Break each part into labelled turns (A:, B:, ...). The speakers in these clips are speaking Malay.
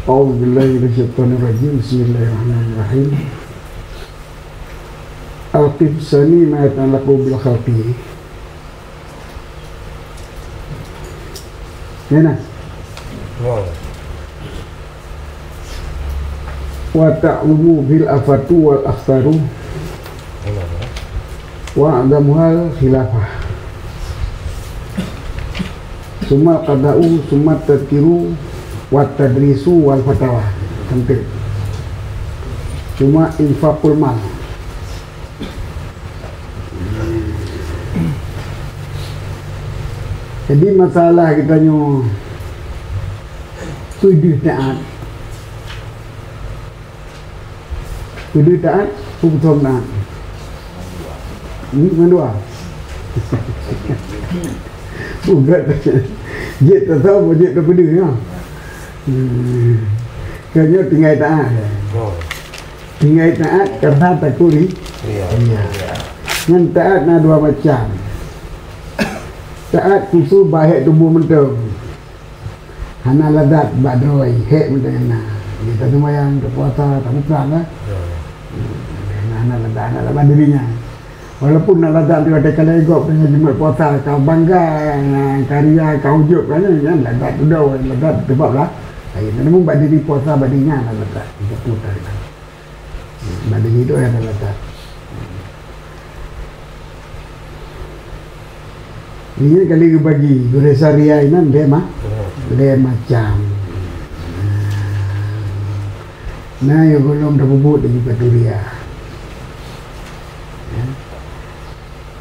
A: A'udzubillahi minasyaitonirrajim. Bismillahirrahmanirrahim. Aqib sani ma yata'allaqu bil khalqi. Yana. Wa ta'lumu bil afatu wal akhtaru wa agamuhal khilafah. Summa qada'u summa tadkiru wa tadrisu wal fatawa. Hampir. Cuma infaqul mal. Jadi masalah kita nyo tujuh taat. Tujuh taat, hukum taat. Ini kedua. Bukan. Jid tak tahu, jid tak pedih ya. Kayaknya tinggal taat. Tinggal taat karena takuri. Iya. Yang taat ada dua macam. Taat kusu baik tubuh mentung. Hana ladat badoi hek mentena. Kita semua yang berpuasa tak pulang lah. Hana ladat dirinya. Walaupun nak ladat tu ada kalau ikut punya jemaat puasa kau bangga karya kau ujuk kan ladat tu dah ladat sebab lah. Ai namun bagi diri puasa badinya ladat. Itu tadi. Bagi itu yang ladat. Ini kali bagi Guresa Ria ini dia macam nah yang belum terbubut di Paturia.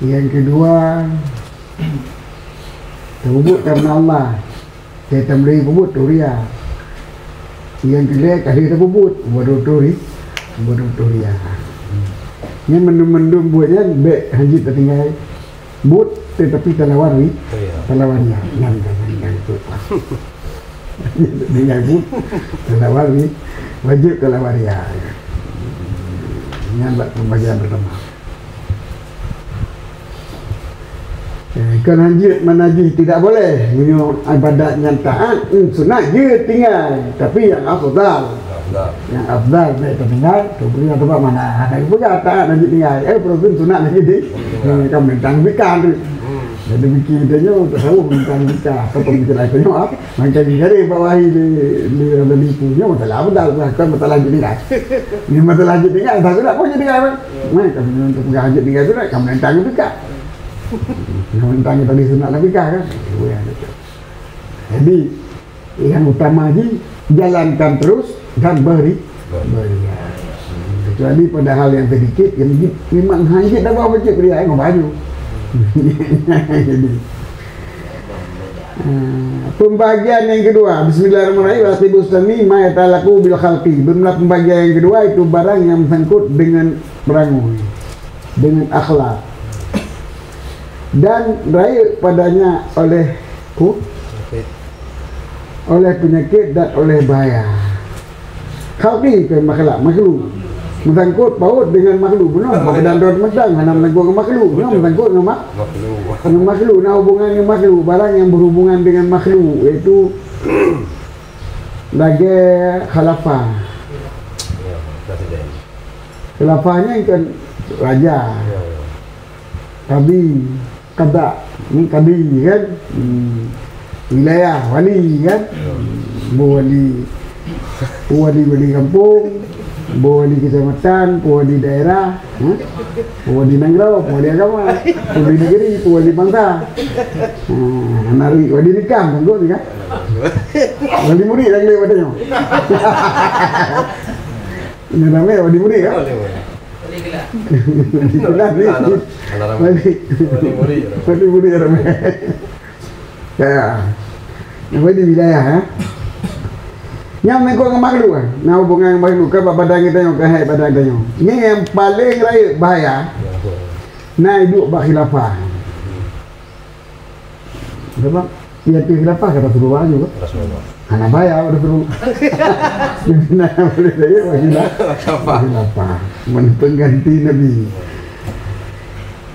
A: Yang kedua terbubut karena Allah, saya tambah bubut Turia. Yang kedua kali terbubut bodoh Turia. Yang mendum buatnya baik haji tertinggal but tetapi talawari talawarinya yang itu dengan but talawari wajib talawaria yang buat pembagian pertama kan haji menajih tidak boleh menyuruh ibadat yang taat sunat je tinggal tapi yang afdal baik tertinggal tu beri tempat mana ada juga taat haji tinggal program sunat haji di kamu mentang bikan tu. Jadi bikin dia tak tahu tentang kita atau pemikiran itu apa macam jadi bawahi di punya masalah betul masalah jadi kan ini masalah jadi kan tak sudah pun jadi kan kami untuk gaji tinggal sudah kamu mentang juga kamu mentang tadi sunat nabi kan jadi yang utama lagi jalankan terus dan beri kecuali pada hal yang sedikit yang memang hanya dah bawa wajib beri air baju. Jadi pembagian yang kedua bismillahirrahmanirrahim wasibustami ma yatalaku bil khalqi. Bermula pembagian yang kedua itu barang yang sangkut dengan perangai dengan akhlak dan raya padanya oleh penyakit dan oleh bahaya. Khalqi ke makhluk mesangkut paut dengan makhluk benar badan dot medang hana menangkut dengan makhluk benar mesangkut dengan makhluk nah hubungan dengan makhluk barang yang berhubungan dengan makhluk iaitu lagi khalafah khalafahnya kan raja kada ini kadi kan wilayah wali kan wali kampung Bawa di kecamatan, bawa di daerah, bawa di Nangglau, bawa di agama, bawa di negeri, bawa di bangsa. Nari, bawa di nikah, tunggu nikah. Bawa di murid lagi lewat dia. Ini namanya bawa di murid kan? Di kelas ni. Bawa di murid ramai. Ya, bawa di wilayah. Yang mengikut dengan makhluk kan nah hubungan dengan makhluk ke badan kita yang ke badan kita ini yang paling raya bahaya nah hidup berkhilafah sebab dia khilafah kata Rasulullah juga anak bahaya udah suruh nah boleh saya khilafah pengganti Nabi.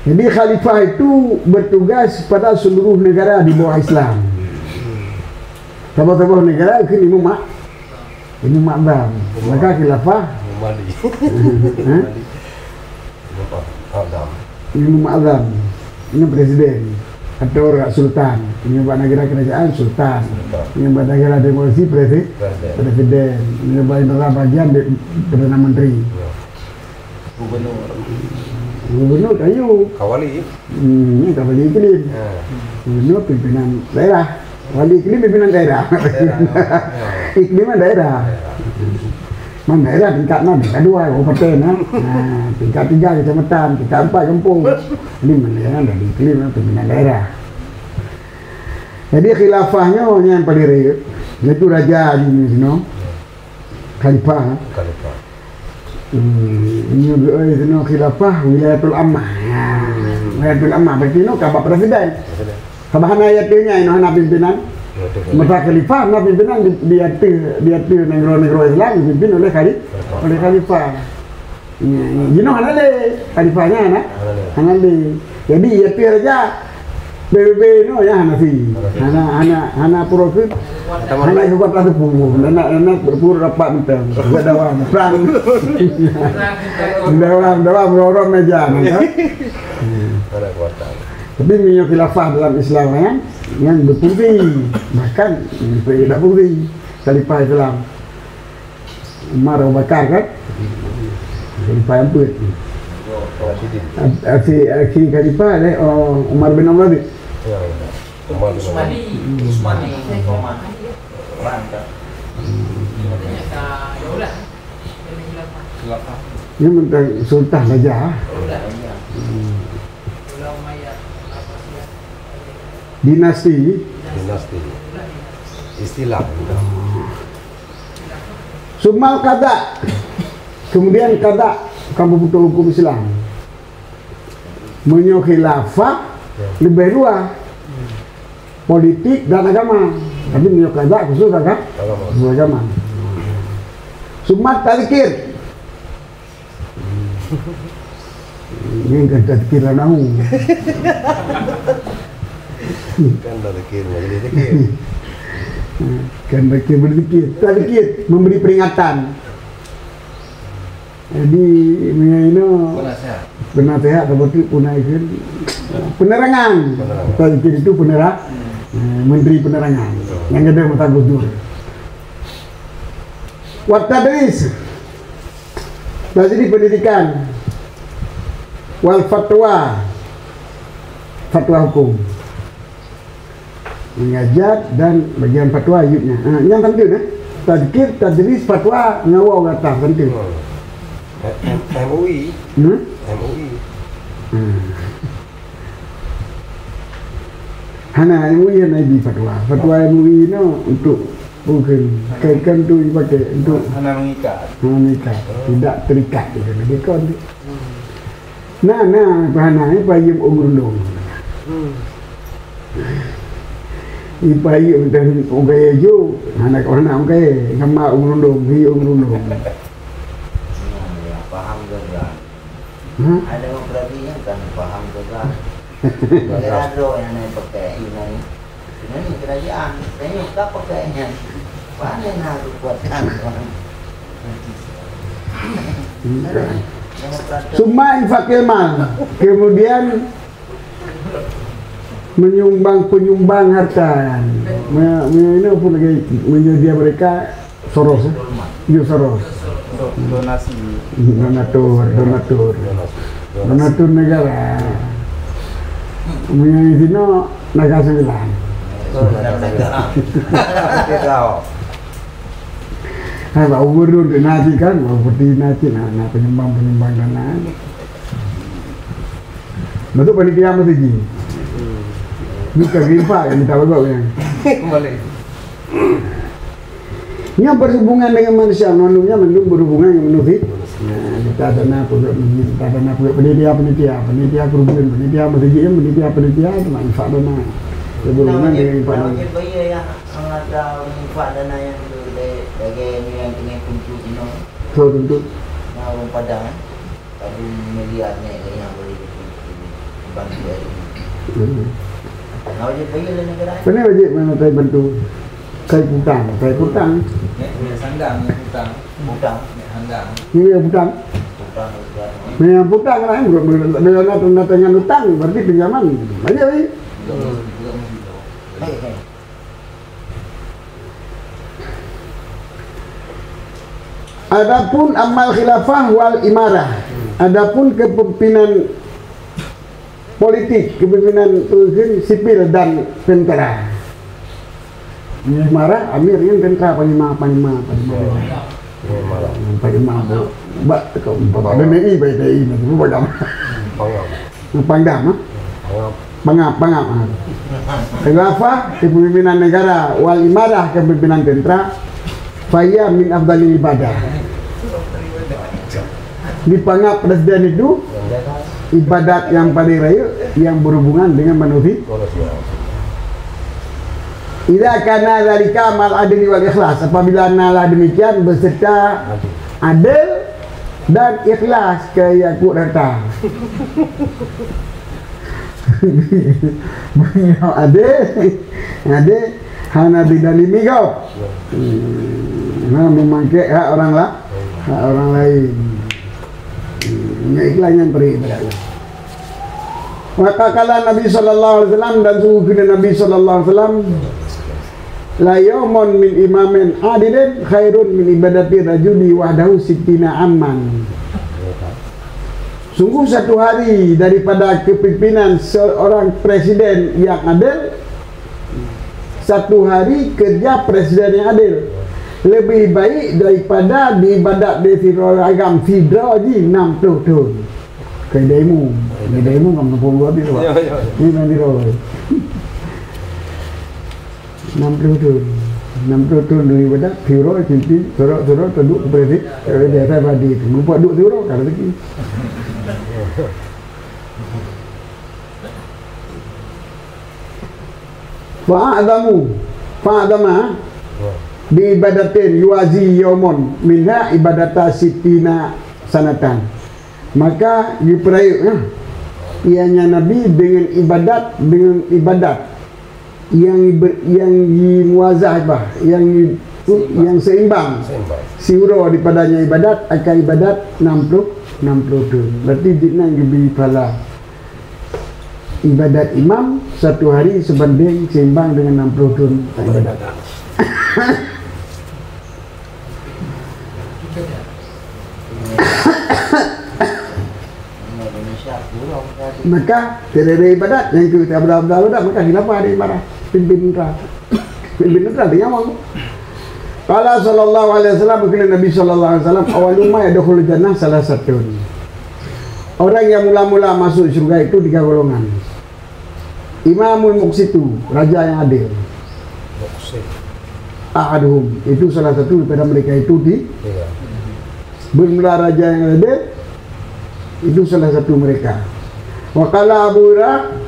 A: Jadi khalifah itu bertugas pada seluruh negara di bawah Islam. Sebuah negara kini Ini makdam. Maka khilafah.
B: Mali.
A: Ini makdam. Ini presiden. Atau orang sultan. Ini buat negara kerajaan sultan. Ini buat negara demokrasi presiden. Ini buat negara bagian perdana menteri. Gubernur kayu.
B: Kawali.
A: Ini kawali iklim. Gubernur pimpinan daerah. Wali iklim pimpinan daerah. Iklimnya daerah. Memang daerah tingkatnya tingkat 2 kabupaten, tingkat 3 kecamatan, tingkat 4 kampung. Ini daerah dari iklim pimpinan daerah. Jadi khilafahnya yang paling real, yaitu raja di sini, khalifah. Ini itu khilafah wilayatul ammah. Wilayatul ammah berarti itu kabak presiden. Kabahan ayatnya ini hana pimpinan. Masa khalifah, nah pimpinan diatur negara-negara Islam dipimpin oleh khalifah. Ini hana le khalifahnya hana le. Jadi diatur aja BBB itu ya Hanafi. Hana provinsi. Hana kekuatan tubuh. Anak berpur rapat mentang. Enggak dawam perang. Dawam orang meja.
B: Ada kuatan.
A: Tapi minyak khilafah dalam Islam yang berfungsi, bahkan tidak fungsi khalifah Islam. Umar Abu Bakar kan, khalifah yang pun. Akhir khalifah Umar bin Abdul Aziz.
C: Usmani.
A: Ini mentang sultan saja. Dinasti
B: istilah
A: Sumal kada, kemudian kada kamu butuh hukum Islam menyo khilafah lebih luas politik dan agama, tapi menyo kada khusus agama. Sumat tadkir ini kan tadkir nahu
B: kan tadkir jadi tadkir
A: kan tadkir memberi peringatan. Jadi ini penasehat seperti punaikan penerangan. Tadkir itu menteri penerangan yang ada mata gudur. Watadris jadi pendidikan wal fatwa hukum mengajar dan bagian fatwa ayatnya. Yang penting tadkir tadris fatwa ngawau kata penting.
B: MUI
A: Hana MUI yang nabi fatwa MUI no untuk bukan kan tu dipakai untuk
C: Hana mengikat
A: tidak terikat dia kon. Nah hana payung umrundung ipayung dan ogay jo anak orang ogay sama umrundung
C: paham juga. Ada berarti kan paham juga. Ada yang pakai ini kerajaan, saya tak pakainya. Mana yang harus buatkan orang?
A: Summa infakil mal, kemudian penyumbang harta. Ini apa lagi menyedia mereka Soros,
C: Donasi.
A: Donatur negara. Menyedia sini negara 9. Kalau gubernur dinasti kan, seperti dinasti, penyumbang dana. Bentuk panitia mesti ji. Ini kagimpa yang kita bawa yang.
B: boleh
A: Ini berhubungan dengan manusia, manusia berhubungan dengan manusia. Kita dana penitia kerugian, penitia itu manfaat dana. Berhubungan dengan infak dana.
C: Ada infak dana yang dari yang dengan kunci ini.
A: So tentu.
C: Orang Padang, tapi melihatnya yang boleh bantu. Kalau dia bayar negara.
A: Pernah wajib mana saya bantu. Saya putang.
D: Nek sandang yang hutang.
C: Budang.
D: Nek handang.
A: Ini yang putang.
C: Budang juga.
A: Yang putang kan, dengan dengan utang berarti pinjaman. Aja ini.
D: Juga begitu.
A: Adapun amal khilafah wal imarah. Adapun kepemimpinan politik, kepemimpinan sipil dan tentara. Imarah, amir yang tentara panglima. Bapak BNI, BTI, itu bagaimana? Pangdam, pangap. Khilafah, kepemimpinan negara, wal imarah, kepemimpinan tentara. Faya min afdalil ibadah. Di pangap presiden itu ibadat yang paling raya yang berhubungan dengan manusia. Idza kana dzalika mal adli wal ikhlas, apabila nalah demikian beserta adil dan ikhlas ke yakut harta. Adil hana bidalimi kau. Memakai hak orang lain. Ini iklan yang beri. Maka kala Nabi sallallahu alaihi wasallam dan sungguh Nabi sallallahu alaihi wasallam, la yawmun min imamin adilin khairun min ibadati rajuli wahdahu sittina amman. Sungguh satu hari daripada kepimpinan seorang presiden yang adil, satu hari kerja presiden yang adil lebih baik daripada di ibadat di agam fidra ji 60 tahun. Kedaimu kamu pun tu Pak. Ni nanti roh. 60 tahun. 60 tahun dari ibadat fidra cinti sorok duduk presiden kalau biasa badi tu. Lupa duduk fidra kalau lagi. Fa'adama di ibadatin yuazi yawmun minha ibadata sitina sanatan, maka diperayuk ianya Nabi dengan ibadat yang muazah yang seimbang siuro daripadanya ibadat akan ibadat 60 tahun. Berarti dina gibi pala ibadat imam satu hari sebanding seimbang dengan 60 tahun ibadat. Maka dari ibadat yang kita berada maka kenapa ada ibadah pimpin neraka dia ngomong. Qala sallallahu alaihi wasallam, berkata Nabi sallallahu alaihi wasallam, awaluma yadkhulul jannah salah satu. Orang yang mula-mula masuk surga itu 3 golongan. Imamul muqsitu, raja yang adil. Ahaduhum, itu salah satu daripada mereka itu bermula raja yang adil, itu salah satu mereka. Waqala Abu Hurairah,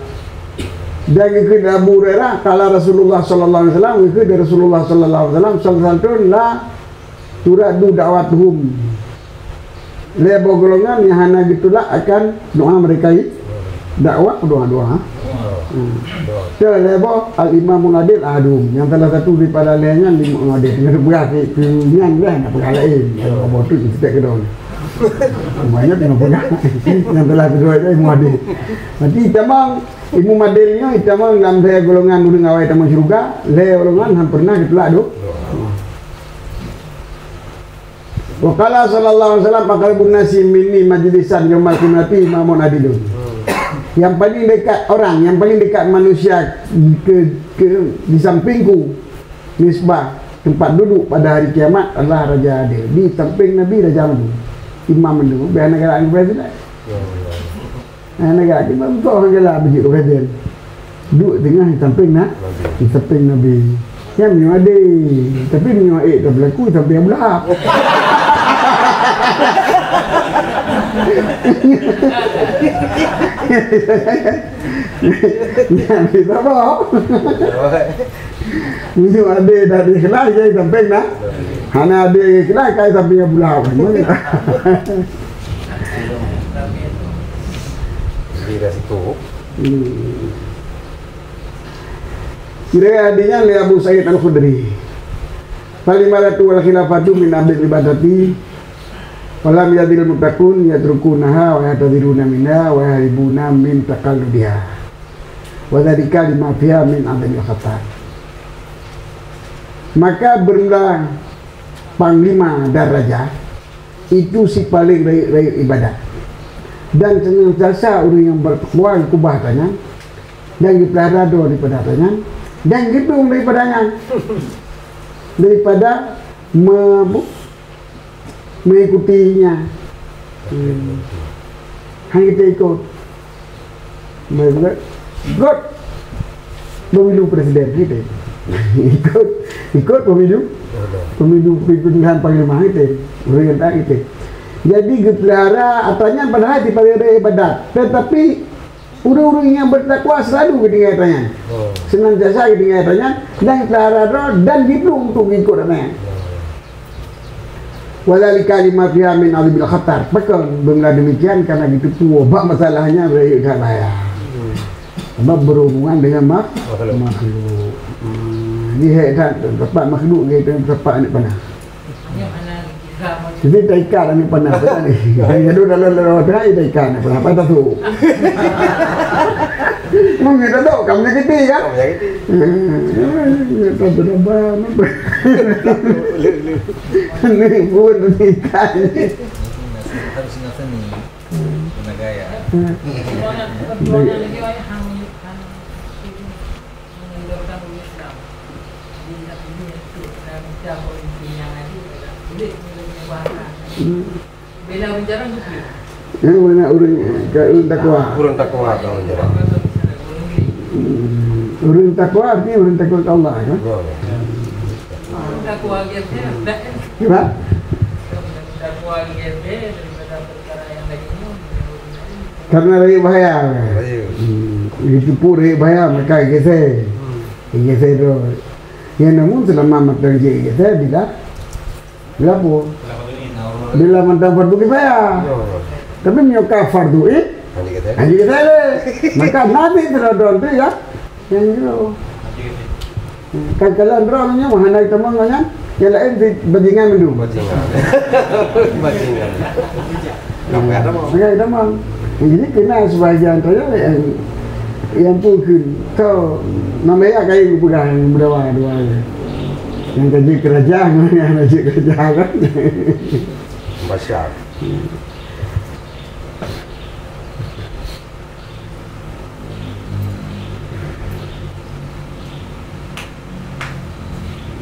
A: dan ikut Abu Hurairah, kala Rasulullah sallallahu alaihi wasallam, ikut dari Rasulullah sallallahu alaihi wasallam, sallallahu la turadu da'watuhum. Lebo golongan yang hana gitulah akan doa mereka dakwah doa. Lebo al-imamul adil adum, yang salah satu daripada lainnya imam adil. Dengan berarti pinyan lah nak pergalain. Kalau bodoh itu tak kedon. Banyak yang pegang yang telah kedua itu imam adil. Nanti tamang imam adilnya tamang dalam saya golongan dulu ngawai tamang syurga, le golongan han pernah gitulah do. Wa qala sallallahu alaihi wasallam aqrabun nasi minni majlisan yaumal qiyamati imamun adilun. Yang paling dekat orang, yang paling dekat manusia di sampingku nisbah tempat duduk pada hari kiamat adalah raja adil. Di samping Nabi raja Nabi imam itu biar negara ini presiden. Negara ini bentuk orang jelas biji presiden duduk tengah di samping Nabi. Yang minyak adil, tapi minyak tak berlaku sampai yang belahap. Yang kita bawa minyak adil dari ikhlas jadi samping nak. Hana adil ikhlas kaya sampai yang belahap.
B: Jadi resiko.
A: Kira adanya oleh Abu Sa'id Al-Khudri. Falimalatu wal khilafatu min ambil ibadati walam yadil mutakun yatrukunaha wa yatadiruna minha wa yaribuna min taqalludiha wa dzalika lima fiha min ambil khatar. Maka bermula panglima dan raja itu si paling raya ibadat, dan senantiasa orang yang bertakwa kebahatannya dan dipelihara doa daripadanya dan gedung daripadanya daripada mengikutinya. Hanya kita ikut ikut pemilu presiden kita ikut pemilu pemilihan panglima kita pemerintah kita. Jadi dipelihara atanya padahal dipelihara ibadat, tetapi orang-orang yang bertakwa selalu kedengarannya, senantiasa kedengarannya dan pelihara dan hidung untuk ikut katanya. Walalika lima fiha min azibil khatar. Maka bermula demikian karena itu wabak masalahnya berada bahaya. Sebab berhubungan dengan makhluk. Ini tempat makhluk kita tempat anak panah. Jadi tak ikan anak panah ni. Yang dulu dalam lawatan itu ikan anak panah. Apa tu? Mungkin tak tahu kamu nyakiti kan? Tak berapa. Ni pun ikan.
D: Harus seni gaya. Bela menjarang juga.
A: Mana urun takwa.
B: Urun takwa kalau menjarang.
A: Urun takwa artinya urun takwa Allah kan?
D: Urun takwa gitu dah.
A: Apa?
D: Takwa gitu daripada perkara yang lainnya.
A: Karena dari bahaya. Itu pun dari bahaya mereka geser tu. Yang namun selama matang geser bila apa? Bila mentang fardu kifayah. Tapi menyuka fardu anji kita maka nabi terodon tu ya yang itu kagalan drone-nya mahana itu manganya yang lain di bajingan mendu
B: Bajingan.
A: maka itu mang jadi kena sebagian saja yang pun so namanya kayak pegang berdoa dua yang gaji kerajaan yang gaji kerajaan kan
B: Masyar.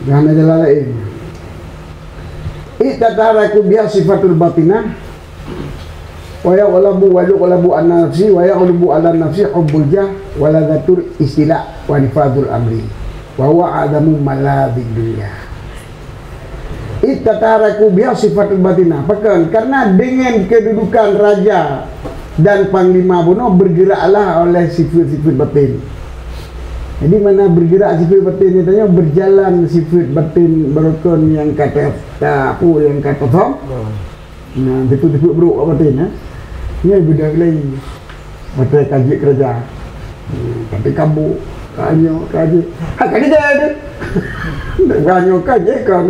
A: Jangan ada lain. Itataraku biha sifatul batinah wa yaqlabu an nafsi wa yaqlabu ala nafsi hubbul jah wa ladzatul istila wa nifadul amri wa huwa adamu maladid dunya. Itataraku biha sifatul batinah. Bahkan karena dengan kedudukan raja dan panglima bunuh bergeraklah oleh sifat-sifat batin. Jadi mana bergerak sifat batin itu berjalan sifat batin berukun yang kata apa yang kata tom. Nah, betul-betul beruk batin ya. Ini budak lain. Mata kaji kerja. Tapi kamu kanyo kaji. Hak kaji ada. Kanyo kaji kan.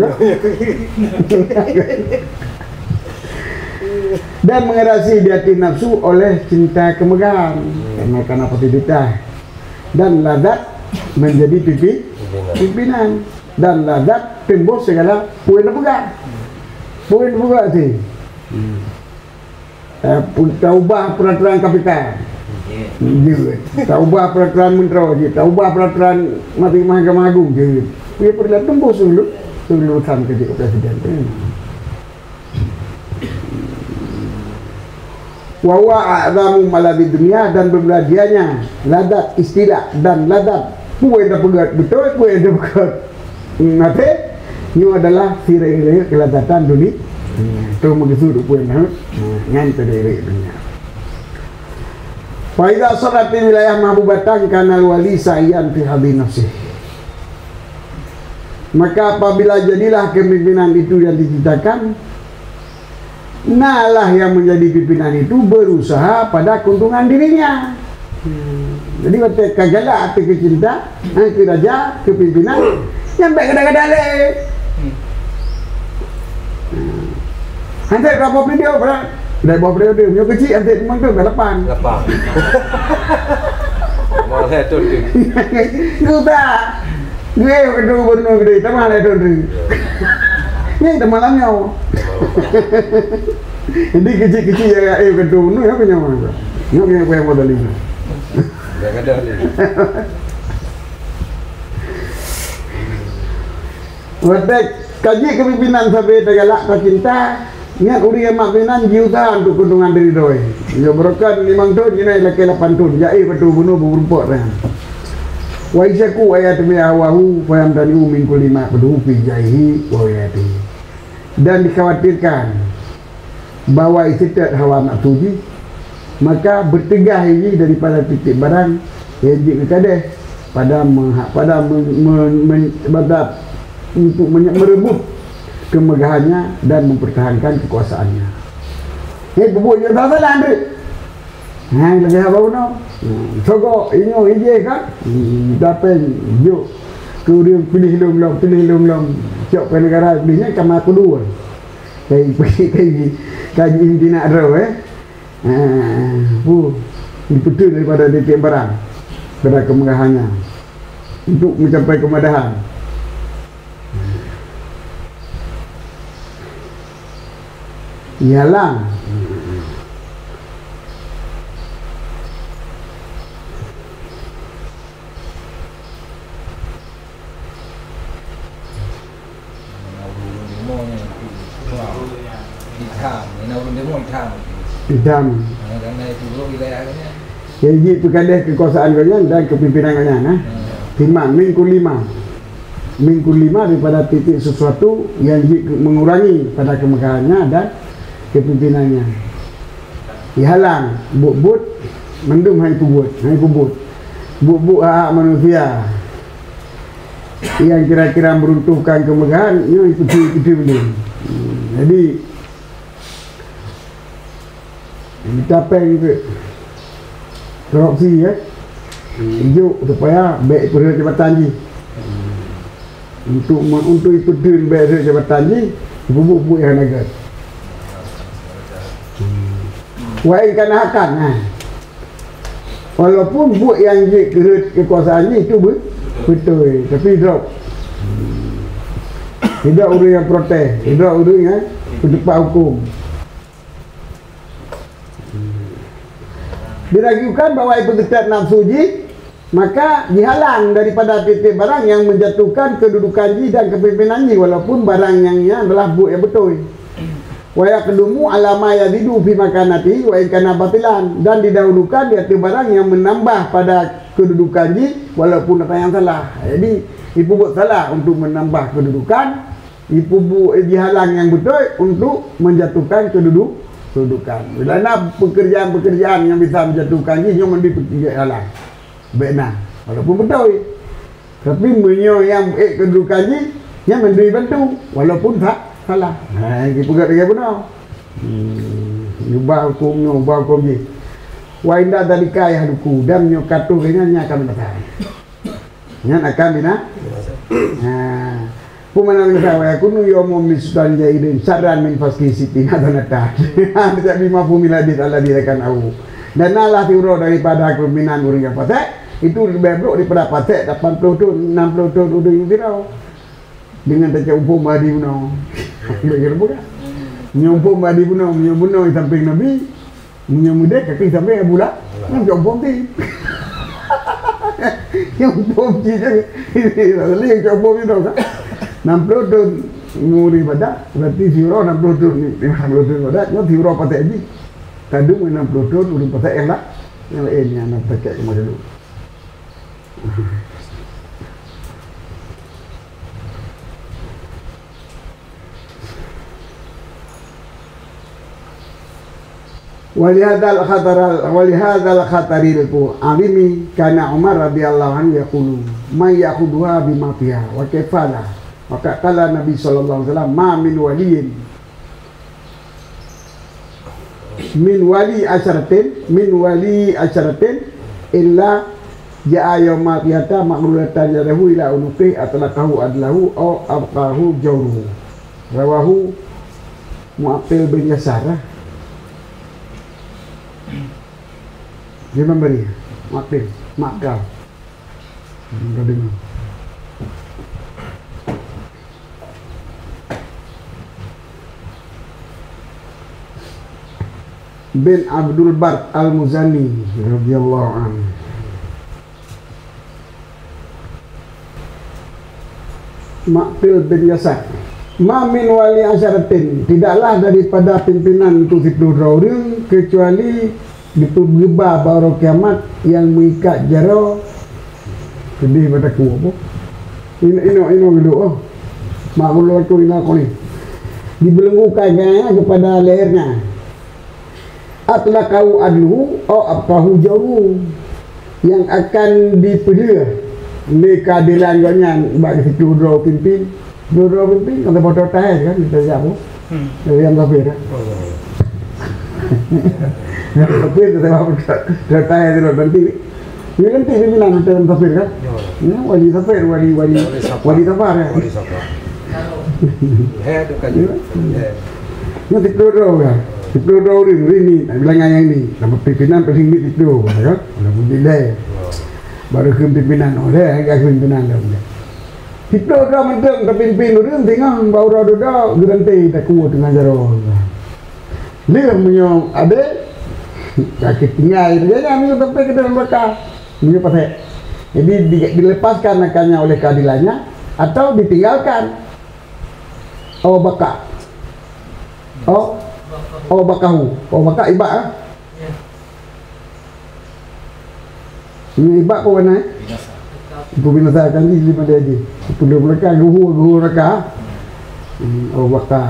A: Dan mengerasi di hati nafsu oleh cinta kemegahan karena posibilitas dan ladat menjadi pimpinan dan ladat tembus segala poin buka sih taubah peraturan KPK taubah peraturan menteri taubah peraturan Mahkamah Agung dia perlu tembus dulu urusan kerja presiden wawa a'zamu malabid dunia dan berbeladianya ladat istilah dan ladat kue dah pegat betul kue dah pegat nanti ini adalah sirai keladatan dunia itu begitu kue dah ngantar dari dunia. Faidah salat di wilayah mahbubatan kanal wali sayan fi hadhi nafsih. Maka apabila jadilah kepimpinan itu yang diciptakan, nalah yang menjadi pimpinan itu berusaha pada keuntungan dirinya. Jadi waktu kagala hati kecinta, ke raja, ke pimpinan, yang baik kadang-kadang Hantar berapa video berat? Dari bawah video dia kecil hantar memang tu ke depan.
B: Lapang. Malah tu dia.
A: Ku tak. Gue kedua benar gede, tamah ada tu. Ni dah malamnya. Jadi kecil-kecil ya kedua benar apa nyawa. Nyok yang kau yang modal ini.
B: Jangan ada ni.
A: Watek kaji kepimpinan sampai tegalak cinta. Ingat uri yang makinan jutaan untuk kundungan diri doi. Ya berokan 5 tahun ini laki 8 tahun. Jai betul bunuh berumput dah. Wa isyaku ayat mi awahu fa yamdanu min kulli ma qadu fi jaihi wa yati. Dan dikhawatirkan bahawa istitat hawa maktubi maka bertegah ini daripada titik barang yang dikadeh pada untuk merebut kemegahannya dan mempertahankan kekuasaannya. Bubuk je tak salah Andre. Lagi apa no? Sogok inyo ije kan? Dapen juk kemudian pilih long. Cok negara pilihnya kama kedua. Kaji inti nak draw diputus daripada titik barang pada kemegahannya untuk mencapai kemedahan. Ialah hitam. Jadi perkara kekuasaan kalian dan kepimpinan kalian timbang minggu lima daripada titik sesuatu yang mengurangi pada kemegahannya dan kepimpinannya. Dihalang but mendung hai pubut hak manusia yang kira-kira meruntuhkan kemegahan itu belum. Jadi dicapai korupsi hijau supaya baik perintah jabatan ji untuk itu dun baik jabatan ji bubuk yang negara wain kanakan walaupun buat yang kekuasaan ni itu betul tapi drop tidak urus yang protes, tidak urus yang berdepan hukum. Diragukan bahawa itu tetap nafsu ji, maka dihalang daripada titik barang yang menjatuhkan kedudukan ji dan kepimpinan ji walaupun barang yang adalah buat yang betul. Wa yaqdumu alama yadidu fi makanati wa in kana batilan, dan didahulukan di atas barang yang menambah pada kedudukan ji walaupun apa yang salah. Jadi ibu buat salah untuk menambah kedudukan, ibu buat dihalang yang betul untuk menjatuhkan kedudukan. Bila nak pekerjaan-pekerjaan yang bisa menjatuhkan ji cuma dihalang. Benar. Walaupun betul. Tapi menyo yang kedudukan ji yang memberi bantu walaupun tak salah. Kita pegang dia benar. Ubah hukum je. Wa inda dalika yahduku dan nyo katu nya akan benar. Nya akan benar. Pumana minta wa yakunu yawmum misdan jaidin saran min faski siti hadanata. Tidak 50 miladit Allah dirakan au. Dan Allah tiuro daripada kepimpinan urang yang patek itu lebih buruk daripada patek 80 tahun 60 tahun udah dirau. Dengan tak umpum badi bunuh. Kira bukan. Nyumpum badi bunuh samping Nabi. Muda kaki sampai bulat. Nyumpum ti. Nyumpum ti. Ini yang nyumpum itu kan. 60 tahun nguri pada berarti siuro 60 tahun 50 tahun pada nyo siuro patek ji. Kadung 60 tahun udah patek yang lah. Yang lain yang nak pakai cuma dulu. Walihadzal khataril alimi kana Umar radhiyallahu anhu yaqulu may yakhuduha bima fiha wa kafala maka kala Nabi sallallahu alaihi wasallam ma min wali asyaratin illa ja'a yawma qiyata ma'rulatan yadahu ila unuqi atlaqahu adlahu au abqahu jawruhu. Rawahu Mu'aqqil bin Yasar. Dia memberi Mu'aqqil, Ma'qal. Enggak dengar. Bin Abdul Bar Al-Muzani radhiyallahu anhu. Mu'aqqil bin Yasar. Ma min wali asyaratin, tidaklah daripada pimpinan untuk itu orang kecuali dipergebah baru kiamat yang mengikat jaro sedih pada ku apa ino dulu oh makhluk aku ini aku ni dibelenggukannya kepada lehernya atlaqahu adlu au abqahu jawru yang akan dipedih oleh keadilan ganyan bagi situ dua pimpin kata bodoh tahan kan kita siapa yang kafir kan tapi itu saya tahan itu nanti pimpinan dalam kafir kan wali kafir wali kafar ya
B: itu kan
A: nanti dua kan dua ini bilang yang ini nama pimpinan paling itu kan nama bilai baru ke pimpinan oleh agak pimpinan dah kita dah mentang terpimpin orang tengah bau dah geranti tak kuat dengan jaro dia punya ada sakit tinggal dia ambil sampai ke dalam bekal punya pasal jadi dilepaskan akannya oleh keadilannya atau ditinggalkan baka bakahu baka ibak ini ibak apa warna ibu binasakan di lima dia aja perlu belakang guhu raka baka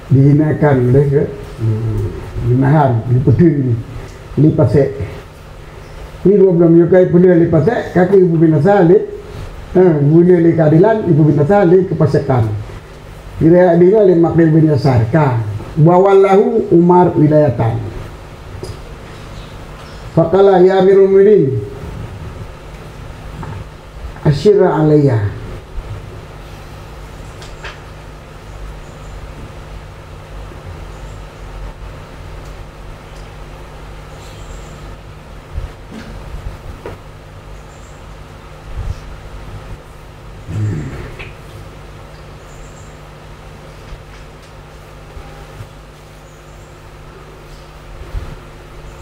A: dihinakan oleh ke dinahan dipedih ini pasek ini 12 yukai pedih li pasek kaki ibu binasa li guna li keadilan ibu binasa li kepasekan kira dia li Mu'aqqil bin Yasar ka wawallahu Umar wilayatan faqala ya amirul mu'minin asyira alayya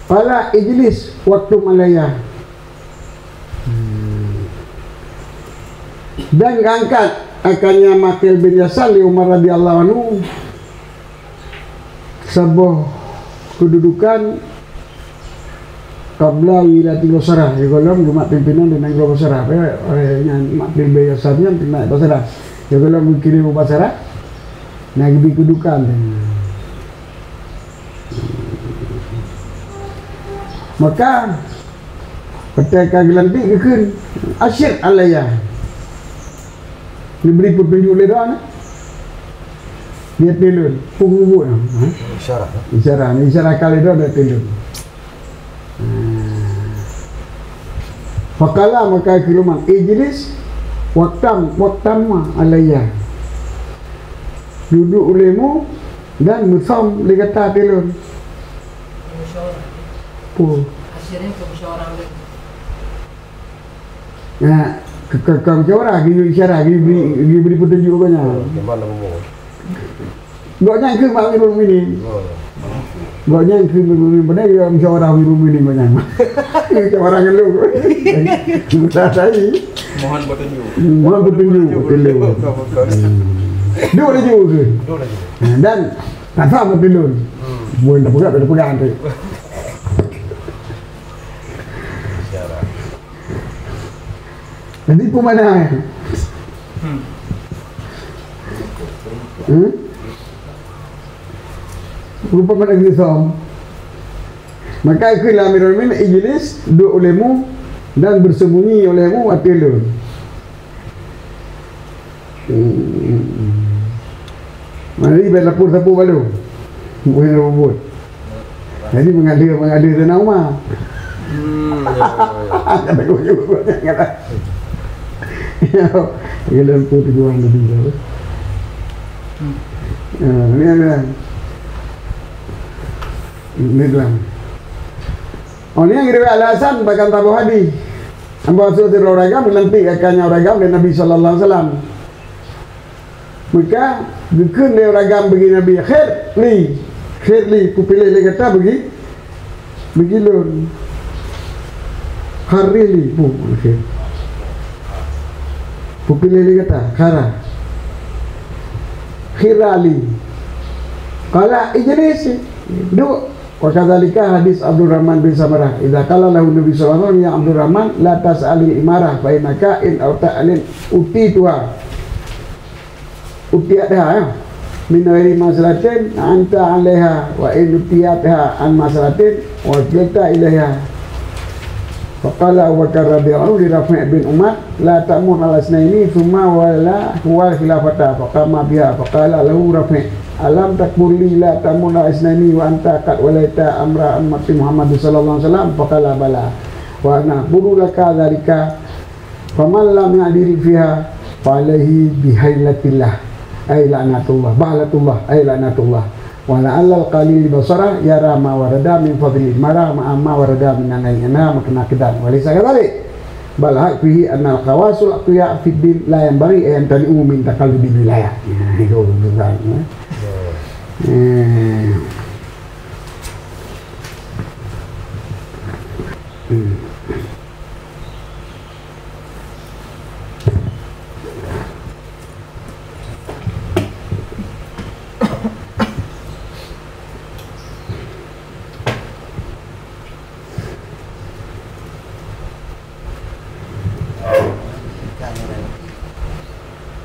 A: Fala ijlis waktu malaya dan angkat akannya Mu'aqqil bin Yasar li Umar radhiyallahu anhu sebuah kedudukan qabla wilayati Basrah ya kalau Jumat pimpinan di negara Basrah yang Mu'aqqil bin Yasarnya naik Basrah ya kalau mungkin di Basrah naik di kedudukan maka ketika gelantik kekun asyir alayah diberi petunjuk oleh doa dia telun pungubuk isyarat kali doa dia telun fakala maka kiluman ijlis waktam alayah duduk olehmu dan musam dia kata telun
D: hasilnya ke musyawarah lagi.
A: Nah, ke musyawarah gitu isyarat gitu beri petunjuk banyak.
B: Gimana ngomong?
A: Goknya ke Amirul Mukminin. Goknya ke Amirul Mukminin benar ya musyawarah Amirul Mukminin banyak. Musyawarah ngelu. Kita tadi
B: Mohon petunjuk.
A: Mohon petunjuk. Dua lagi juga. Dan kata petunjuk. Boleh pegang tu. Nanti pun mana? Rupa mana kisah? Maka ikulah Amirul Mukminin ijlis dua ulemu dan bersembunyi olehmu atilun. Mari berlapur sapu balu. Bukan robot. Jadi mengada tenang mah. Kata gue juga kata. Ya, kita pun tujuan lebih jauh. Ini ada. Ini dalam. Oh, ini yang kira alasan bahkan Tabu Hadi. Ambil suatu ragam nanti akannya ragam dari Nabi sallallahu alaihi wasallam. Maka dukun dia ragam bagi Nabi khair li kupilih dia kata bagi lun kharili bu okay. Kupilih dia kata khirali kala ijlis duk. Wakadzalika hadis Abdurrahman bin Samarah idza qala lahu Nabi sallallahu alaihi wasallam ya Abdurrahman la tas'alil imarah fa innaka in auta'alin utiatha min ghairi masalatin anta 'alaiha wa in utiatha an masalatin wa jilta ilaiha. Faqala Abu Bakar radhiyallahu anhu li Rafi' bin Umar la ta'mun ala isnaini thumma wala huwa khilafata faqama biha faqala lahu Rafi' alam takbuli la ta'mun ala isnaini wa anta qad walaita amra ummati Muhammad sallallahu alaihi wasallam faqala bala wa ana qulu laka dzalika faman lam ya'diri fiha fa alaihi bihailatillah ay la'natullah ba'latullah ay la'natullah wa la'allal qalil basara yara ma warada min fadli mara ma warada min anayna makna kedan walisa kadalik bal fihi anna al-qawasul aqya fi din la yanbaghi an tali'u min taqallubil wilayah. Itu benar.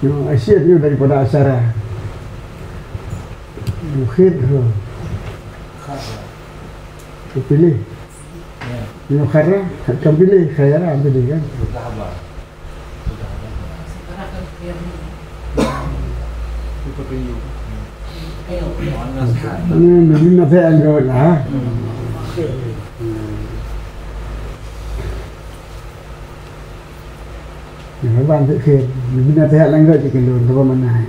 A: Yang asyik itu daripada asyara Mukhid tu pilih yang khara akan pilih khayara pilih kan ini nanti anggap lah yang bantu khid ini nanti anggap je kalau tu mana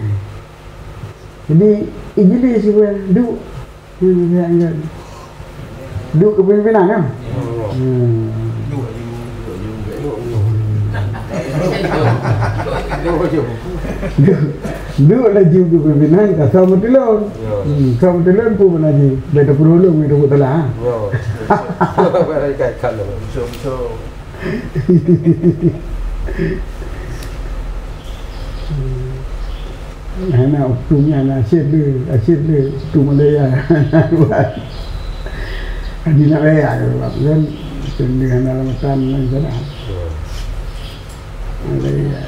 A: jadi ijlis juga duk ini anggap duk kepimpinan kan duk lagi kepimpinan kata sama telon pun lagi beda perulung itu betul lah anak utumnya asyik dia tu Malaya di Malaya kan dengan alamatan yang sana Malaya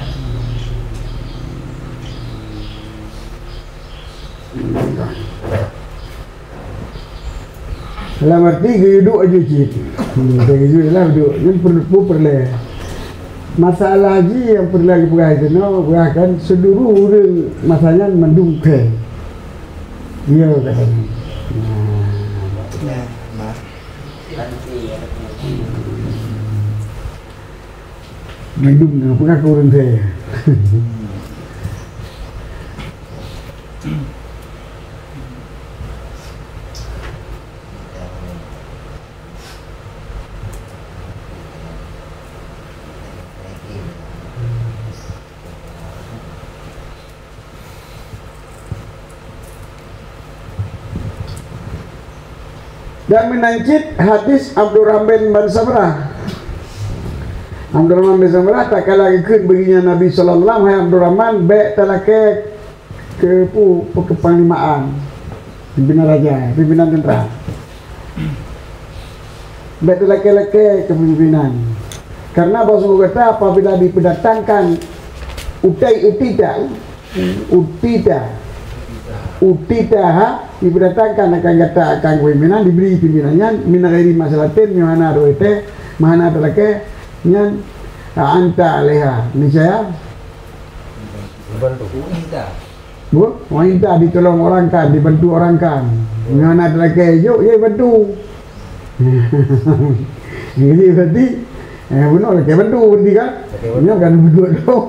A: dalam arti duduk aja cik duduk lah duduk yang perlu masalah haji yang perlu lagi berkaitan berkaitan seluruh orang masalahnya mendungkai dia katanya mendung apakah kurang saya dan menangkit hadis Abdurrahman bin Samarah. Abdurrahman bin Samarah tak kalah ikut baginya Nabi sallallahu alaihi wasallam. Hai Abdurrahman baik talake ke kepanglimaan pimpinan raja, pimpinan tentera. Baik talake kepemimpinan. Karena Rasulullah kata apabila dipendatangkan utita diberdatangkan akan kata akan pimpinan diberi pimpinannya min ghairi masalatin mana roete mana talake Nyan anta alaiha ni saya
B: Dibantu.
A: bu wanita ditolong orang kan, dibantu orang kan. Ngan ada lagi yuk ye bantu. Jadi berarti benar lagi bantu berarti kan? Ini kan berdua dong.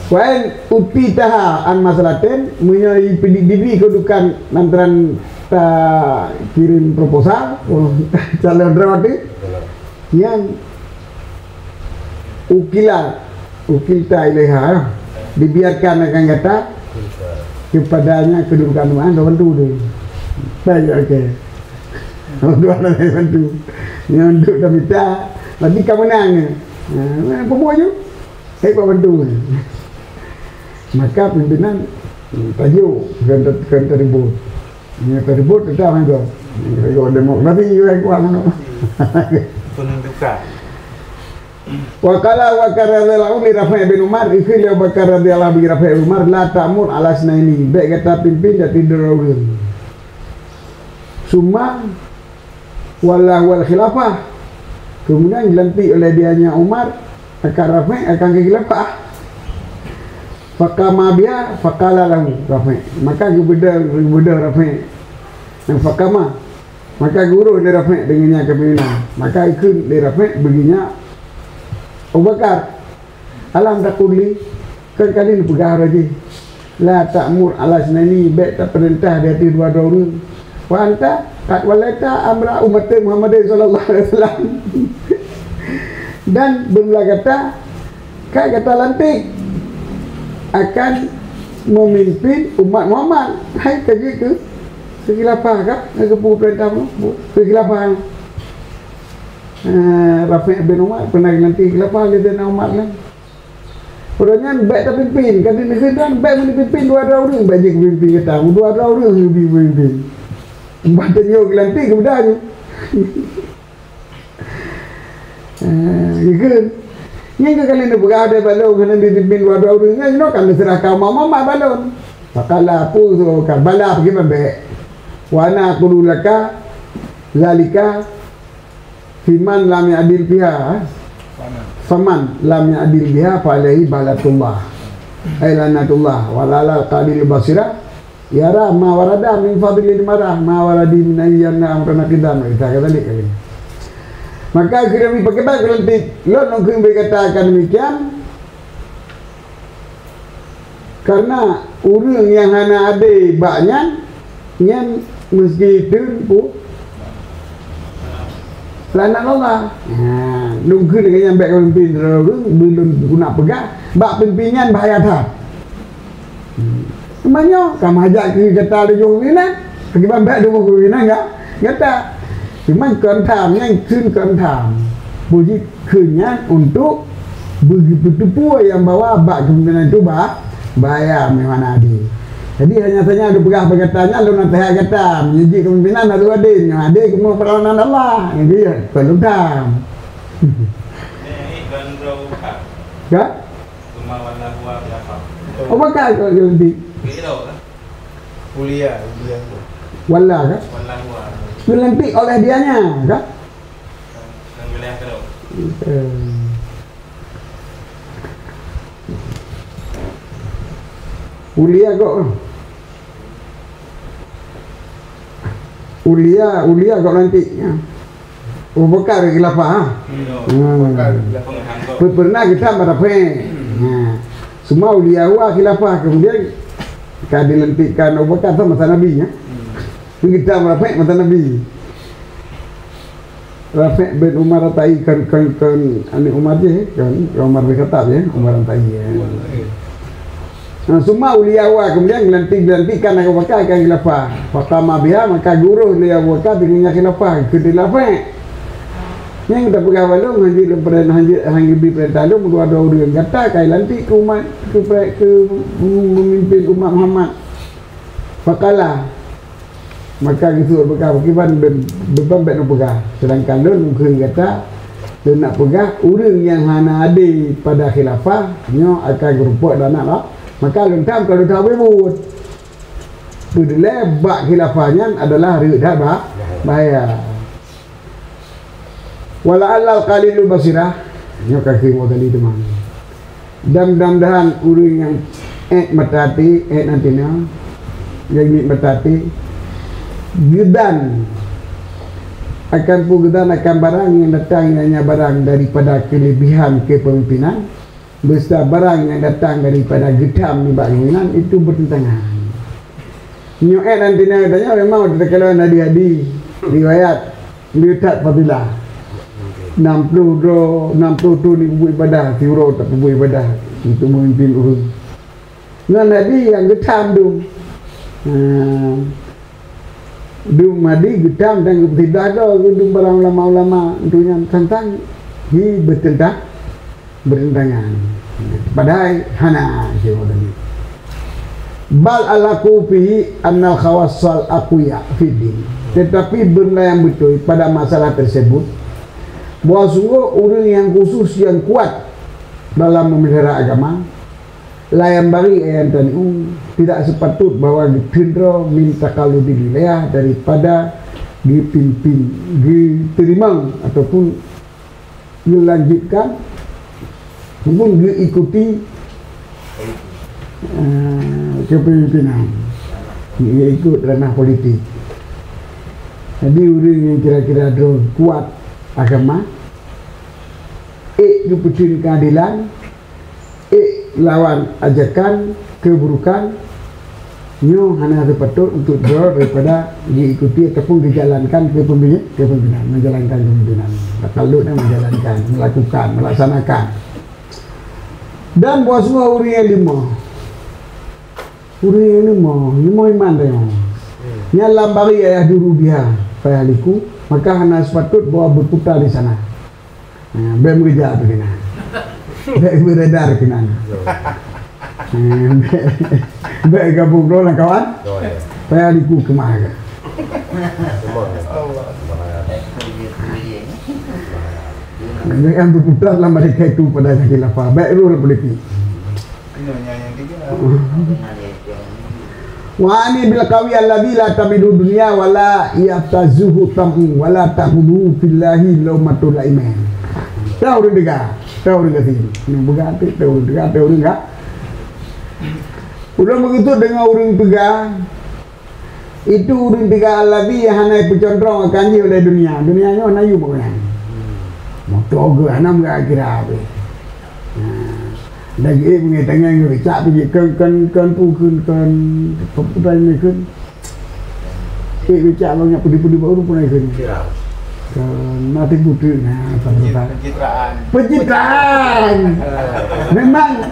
A: Wain upi taha an masalaten menyai diri kedudukan lantaran ta kirim proposal calon drawati yang ukil ta ilaiha dibiarkan akan kata kepadanya kedudukan rumah anda bantu deh saya oke dua orang bantu yang untuk dah minta nanti kamu menang pembuat je saya bantu maka pimpinan tajuk kan teribut tetap itu kalau demokrasi juga kuat
B: Penunjukan.
A: Wakara radhiyallahu li Rafi' bin Umar ikil ya Bakar radhiyallahu bi Rafi' bin Umar la ta'mur ala sunaini baik kata pimpin dan tidur ulun summa wala wal khilafah kemudian dilantik oleh dianya Umar akan Rafi' akan ke khilafah fakama biha fakala lahu Rafi' maka gubernur Rafi' dan fakama maka guru dari Rafi' dengannya kepimpinan maka ikut dari Rafi' baginya Abu Bakar alam takuli kan kali ni pegang lagi la ta'mur ala sunani baik tak perintah dari dua orang wa anta kat walata amra umat Muhammad sallallahu alaihi wasallam dan berulah kata lantik akan memimpin umat Muhammad hai kerja ke khilafah kah ke perintah ke khilafah Rafi' bin Umar pernah nanti khilafah dia nak Umar lah. Orangnya baik tak pimpin, kan dia kan baik boleh pimpin dua orang, baik je pimpin kata, dua orang lebih pimpin. Batanya nanti kemudian. Ikut. Yang kali ni berada balon kena dipimpin dua orang, ni kan serah kaum mama balon. Pakala apa tu kan bala pergi baik. Wana qulu laka zalika Fiman lam ya'dil biha Faman lam ya'dil biha Fa'alaihi balatullah Ailanatullah Walala qadil basirah Yara ma warada min fadlil marah Ma waradi min ayyanna amrana qidam Kita kata balik kali maka kami pakai baik nanti Lo nunggu berkatakan demikian Karena orang yang hana ada banyak Yang mesti itu Lanat Allah nunggu dengan yang baik pemimpin belum guna pegang bak pimpingan bahaya tak semuanya kamu ajak ke kata ada jauh pimpinan pergi bambak dua pimpinan enggak kata cuma kentam yang kun kentam puji kunnya untuk begitu tupu yang bawa bak kepimpinan itu bahaya memang ada. Jadi hanya saja ada pegah berkatanya lu nak tahap kata menjadi kepimpinan ada adin kemau peranan Allah jadi perlu dam ya oh bakal kalau di
B: Kuliah
A: wala kan dilantik oleh dianya kan Ulia kok Ulia kok nanti Abu Bakar khilafah pernah kita merapai semua Ulia khilafah kemudian kan dilantikkan Abu Bakar sama masa Nabi kita merapai masa Nabi Rafi' bin Umar Tai kan anik Umar je kan Umar bin Khattab ya Umar Tai semua ulia kemudian dilantikkan Abu Bakar akan khilafah. Fakama biha maka guru dia Abu Bakar dengan khilafah ke khilafah. Yang kita pegang balong hanji perintah lu dua orang kata kai lantik ke umat ke memimpin umat Muhammad. Fakala maka gitu Abu Bakar kiban beban nak pegang. Sedangkan lu mungkin kata dia nak pegang orang yang hana ada pada khilafah nyo akan gerupuk dan naklah maka lentam kalau dah berbut tu lebak khilafahnya adalah redah bahaya Wala alal qalilul basirah nyo kaki mo kali demang. Dam-dam-dahan urang yang matati nantinya yang ni matati gedan akan gedan akan barang yang datang hanya barang daripada kelebihan kepemimpinan, besar barang yang datang daripada gedam ni bangunan itu bertentangan. Nyo nantinya katanya memang kalau nadi-hadi riwayat lihat fadilah 60 tu ni buat ibadah, tiuro tak buat ibadah itu memimpin urang. Ngan Nabi yang getam madi getam dan tidak ada gedung barang ulama-ulama tentunya tentang bertentangan. Padahal hana ini. Bal alaku fihi annal khawassal aqwiya fiddin. Tetapi benda yang betul pada masalah tersebut bahwa sungguh orang yang khusus yang kuat dalam memelihara agama layan bagi yang tanu tidak sepatut bahwa ditindra minta kalau di wilayah daripada dipimpin diterima ataupun dilanjutkan ataupun diikuti kepemimpinan ia ikut ranah politik. Jadi orang yang kira-kira kuat agama diputin keadilan lawan ajakan keburukan nyo hanya sepatut untuk daripada diikuti ataupun dijalankan kepemimpinan menjalankan kepemimpinan kalau menjalankan melakukan melaksanakan. Dan buat semua orang yang lima iman dia nyalam bagi ayah dulu dia payahliku maka hanya sepatut bawa berputar di sana. Bem kerja tu kena. Bem beredar kena. Bem gabung dulu kawan. Payahliku kemana? Yang berputar lah mereka itu pada khilafah. Baik dulu politik. Wa ani bil qawi alladhi la tamidu dunya wala yaftazuhu tamu wala ta'budu fillahi lawmatul laiman. Tahu dengar sini. Ini berganti tahu dengar. Udah begitu dengan orang pegang itu orang pegang alladhi yang hanya bercondong akan je oleh dunia. Dunianya mana you bukan. Motor ke anam ke kira apa. Lagi mengatakan yang recak pergi kan pukul kan peputar ni kan recak banyak pudi-pudi baru pun kan nanti putih pencitraan memang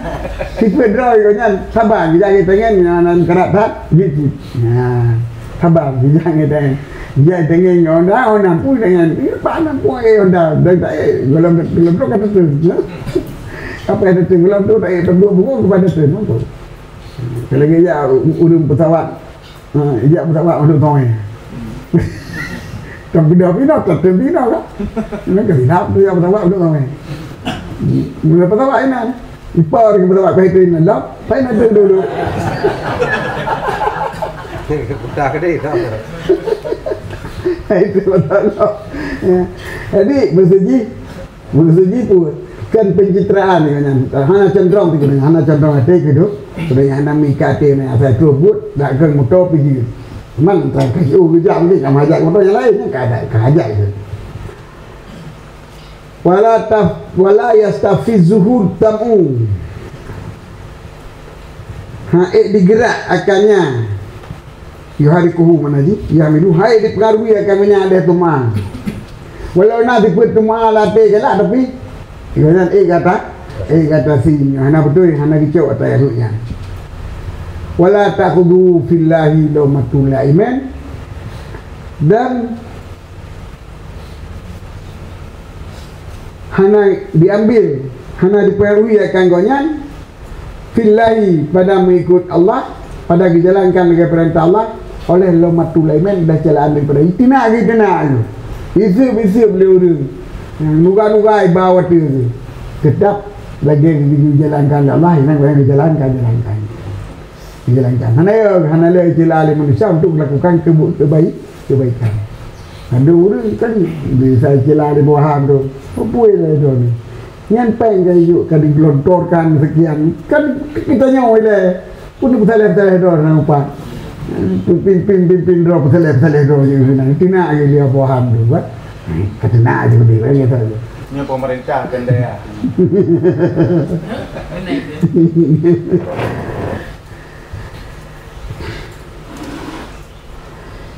A: si Pedro kan sabar jangan pengen nan kerabat gitu sabar jangan dia dengan orang pun dengan panas pun orang belum kata tu apa yang tenggelam tu tak terdua buku kepada tu nampak. Kalau dia urung pesawat, dia pesawat untuk tong. Tapi dia pindah tak pindah kan? Nak pindah tu dia pesawat untuk tong. Mula pesawat ini, ipar ke pesawat kereta ini lap, saya nak dulu.
B: Kita kedai tak.
A: Itu betul. Jadi berseji pun. Kan pencitraan ni kan hana cenderung tu kan hana cenderung hati gitu sudah hana mikate ni asal terbut tak kan motor pergi man tak kau kerja ni kamu ajak motor yang lain kan ajak je wala yastafizuhu tamu digerak akannya yuharikuhu manaji yamilu hai dipengaruhi akannya ada tumang walau nak diput tumang latih je lah tapi kemudian kata si hana betul hana kicau atas ayatnya wala ta'khudhu fillahi lawmatul laiman dan hana diambil hana dipengaruhi akan gonyan fillahi pada mengikut Allah pada dijalankan dengan perintah Allah oleh lawmatul laiman dah jalan daripada itina isu beliau nuga-nuga bawa tu tetap lagi dijalankan Allah yang dijalankan hana le manusia untuk melakukan kebaikan Ada orang kan bisa celah di bawah tu. Apa lah itu ni? Yang pengen yuk kan digelontorkan sekian kan kita nyawa le. Pun betul-betul dah nampak. Pimpin drop betul-betul dah je sana. Tina lagi dia bawah tu, buat. Kata nak aja dia gitu aja.
B: Ini pemerintah kan dia.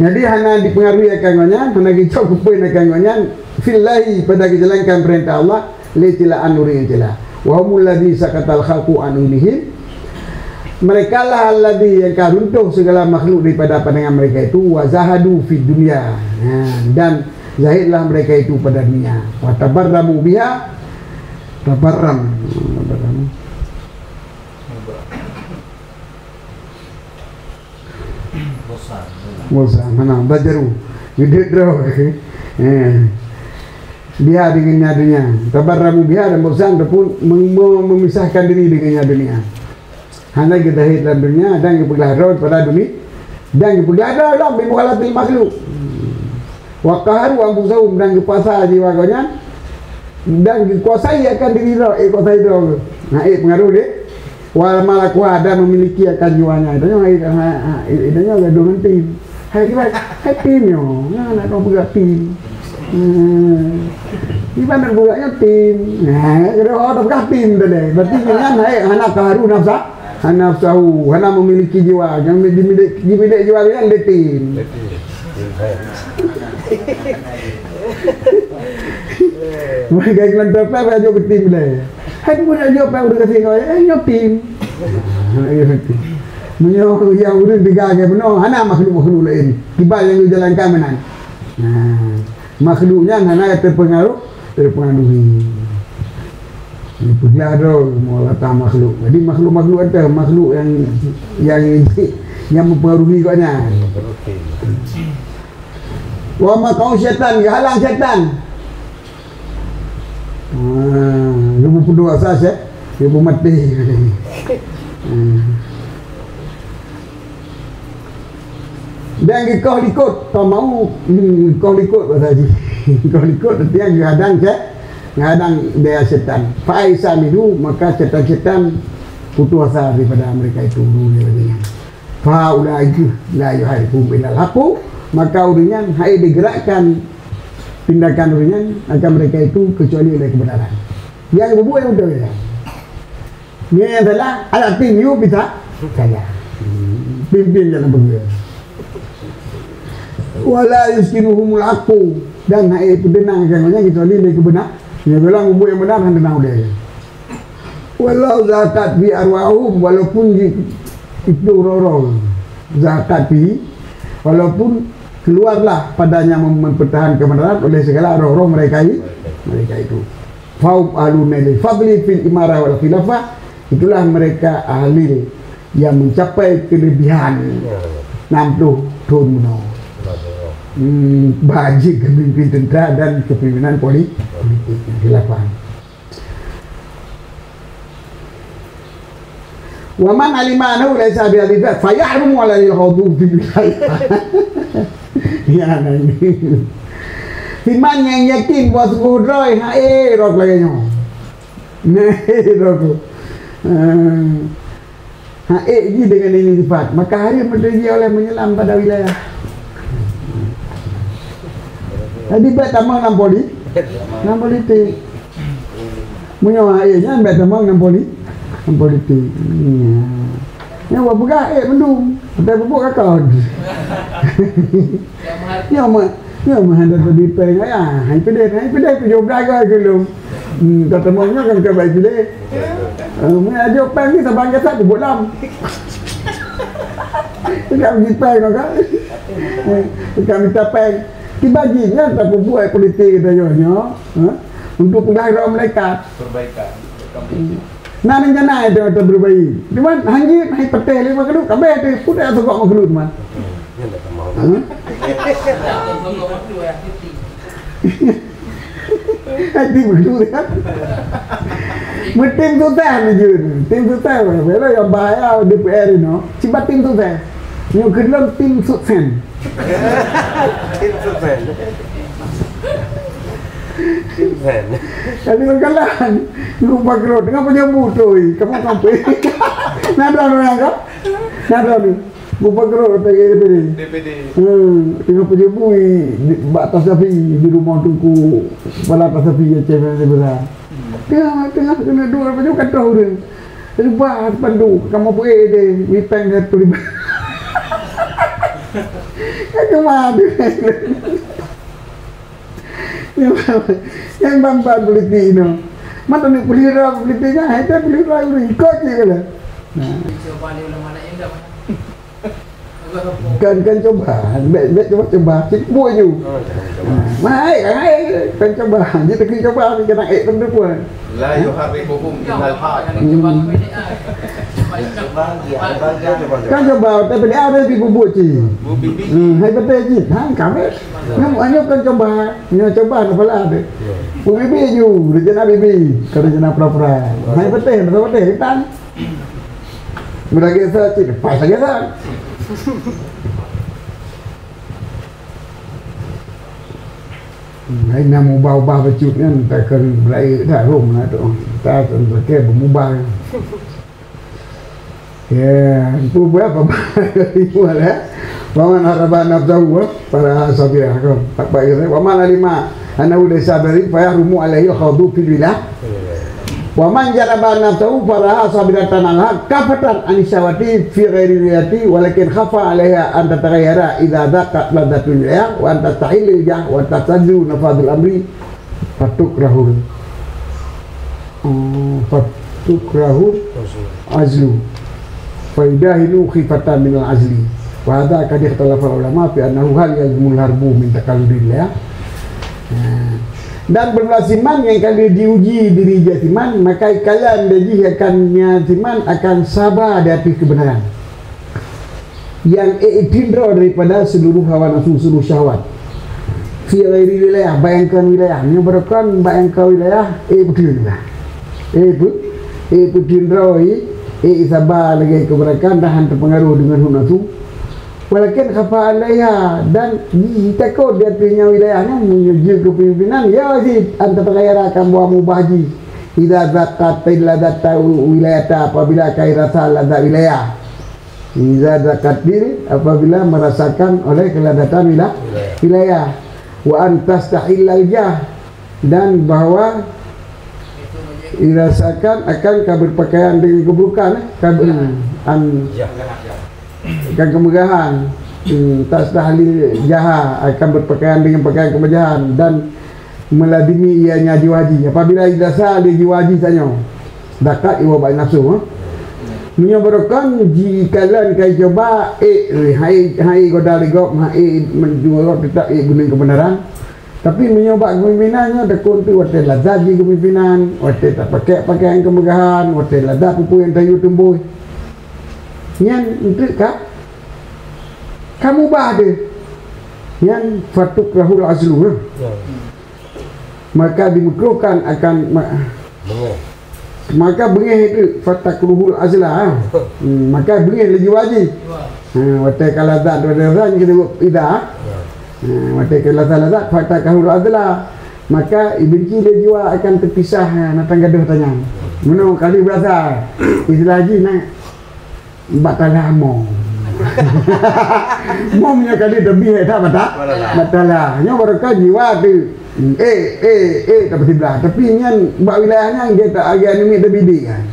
A: Jadi hana dipengaruhi akannya, hana kita kupuin akannya, fillahi pada kejalankan perintah Allah, letila anuri jala. Wa humul ladzi sakatal khalqu anunihim. Mereka lah alladzi yang karuntuh segala makhluk daripada pandangan mereka itu, wa zahadu fid dunya. Dan zahidlah mereka itu pada dunia. Wa tabarramu biha, tabarram. Bosan, mana bajaru, gede draw, dia dengan dunia, tabarramu biha dan bosan pun memisahkan diri dengan dunia. Hanya kita hidup dalam dunia dan bergelar pada dunia dan bergelar dalam bimukhalatil makhluk. Wa qaharu anfusahum dan kuasa jiwa kanya dan kuasai akan diri kuasai diri. Nah, pengaruh dia. Wal malaku ada memiliki akan jiwanya. Itu ada dua tim. Hai tim yo. Nak bergerak tim. Iban nak bergeraknya tim. Nah, kalau ada bergerak tim dah deh. Berarti jangan anak qaharu nafsahu, hana memiliki jiwa. Yang dimiliki jiwa yang dia tim. Mereka iklan terpel aja ke tim lah. Hai punya job yang udah kasih kau, nyok tim. Menyo yang udah digagai benar, hana makhluk lain. Tiba yang dijalankan menan. Makhluknya hana terpengaruhi. Ini pengaruh mulata makhluk. Jadi makhluk ada makhluk yang mempengaruhi katnya. Wa ma kau syaitan, halang syaitan. Ibu pudu asas ya, ibu mati. Dan kau ikut, kau mau kau ikut bahasa haji. Kau ikut dia ngadang dia syaitan. Faisa minhu, maka syaitan putus asa daripada mereka itu dunia. Fa ulaiku la yuharifu bilal haqu, maka urinya hai digerakkan tindakan urinya akan mereka itu kecuali oleh kebenaran. Yang ibu yang betul ya. Ini adalah alat tim you bisa saya pimpin dalam begitu. Wala yuskinuhumul haqu, dan hai pendenang jangannya kecuali oleh kebenaran. Dia bilang ibu yang benar kan tenang dia. Walau zakat bi arwahum, walaupun itu roro zakat bi, walaupun keluarlah padanya mempertahankan kebenaran oleh segala roh-roh mereka itu. Faum aluna li fadli fil imarah wal khilafah, itulah mereka ahli yang mencapai kelebihan 60 tahun menau. Bagi kepimpinan tentera dan kepimpinan politik khilafah. Wa man alima annahu laysa bi alifat fa yahrumu ala al-khudhu fi wilayah. Ya nani. Iman yang yakin buat kudroy rok lagi nyo. Rok. Ini dengan ini sifat, maka hari berdiri oleh menyelam pada wilayah. Tadi bet tamang nam politik. Munyo ayahnya bet tamang nam politik. Yang buat buka mendung. Kita bubuk kakak. Yang mah tadi peng ya. Hai pedai pejob daga kelum. Kata maunya kan ke baik pedai. Mun aja peng ni sabang kesat bubuk lam. Tidak dipeng kan. Kita minta peng. Dibaginya tak buat politik kita nyo. Untuk pengaruh mereka.
B: Perbaikan.
A: Nah rencana itu terbaik. Di mana hanjir hai petai lima kedua kabeh tu pun ada sok makhluk teman. Hati betul kan? Tim tu teh je. Tim tu teh. Kalau yang bahaya DPR ini, cibat tim tu teh. Yang kedua tim sukses. Kali berkalan, lupa kerut dengan penyambut tu, kamu sampai. Nada orang kan? Nada ni, lupa kerut
B: DPD.
A: Dengan penyambut di batas sapi di rumah tuku, kepala atas sapi yang cewek ni besar. Tengah kena dua penyambut kata orang. Lupa pandu, kamu boleh deh, wipeng dia tu. Kemana? Yang bamban politik itu, mana ni pelihara politiknya, itu pelihara itu ikut je kalau.
D: Coba dia ulang mana yang dah.
A: Kan coba, bet coba, cikgu je. Mai, kan coba, dia tak coba, dia kena tentu pun.
B: La yuharribuhum innal haq.
A: Kan coba, tapi dia ada di bubuk je.
B: Bu bibi.
A: Hai betul je, kami. Hanya kan coba, apa lah ada. Bu bibi je, rencana bibi, kalau rencana pura-pura. Hai betul, kita. Beragi saya cik, pas saja tak. Hai nak ubah-ubah becut kan, tak akan berair dah rum lah tu. Tak akan pakai berubah. Ya, itu berapa ibu lah. Waman harapan nafsahu para sabirah kan. Tak baik saya. Waman alima anahu laysa bari fa yahrumu alaihi khawdu fil wilah. Waman jaraba nafsahu para sabiratan anha kafatan anisawati fi ghairi riyati walakin khafa alaiha an tataghayyara idza daqat ladatul ya wa anta tahillu jah wa tatazzu nafadul amri fatukrahu azlu faidahilu khifatan minal azli wa hadha qad ikhtalafa ulama fi annahu hal yazmul harbu min takalludillah. Dan berlasiman yang kali diuji diri jatiman, maka kalian jadi akan nyatiman akan sabar di atas kebenaran yang iktidra daripada seluruh hawa nafsu, seluruh syahwat. Fi ghairi wilayah, bayangkan wilayah, menyebabkan bayangkan wilayah iktidra. Iktidra sabar lagi kebenaran dan terpengaruh dengan hawa nafsu. Walakin khafa alaiha, dan takut dia punya wilayahnya menuju kepimpinan ya wajib anta tergayara akan buah mubahaji idza zakat ladata wilayata, apabila kairasa lada wilayah, idza zakat diri apabila merasakan oleh keladatan wilayah, wa antastahillal jah, dan bahwa dirasakan akan berpakaian dengan keburukan, akan kemegahan, tasdahli jaha, akan berpakaian dengan pakaian kemegahan dan meladimi ianya jiwaji. Apabila idasa dia jiwaji tanya dakat iwa baik nafsu menyebabkan jikalan kai coba hai godal gop menjual tetap guna kebenaran, tapi menyebab kepemimpinannya tekun tu waktu lazat di kepemimpinan, waktu tak pakai pakaian kemegahan, waktu lazat pupu yang tayu tumbuh yang untuk kamu bahada yang fatuk rahul azlu maka dimakruhkan akan maka bengih itu fatak ruhul azla maka bengih lagi wajib waktu kalau tak ada kita buat tidak waktu kalau tak fatak ruhul azla maka benci dia jiwa akan terpisah natang gaduh tanya mana kali berasa istilah haji nak batalah mom momnya kali lebih tak batalah nya mereka jiwa tu tak betul tapi nyan bak wilayahnya dia tak agak ni terbidi kan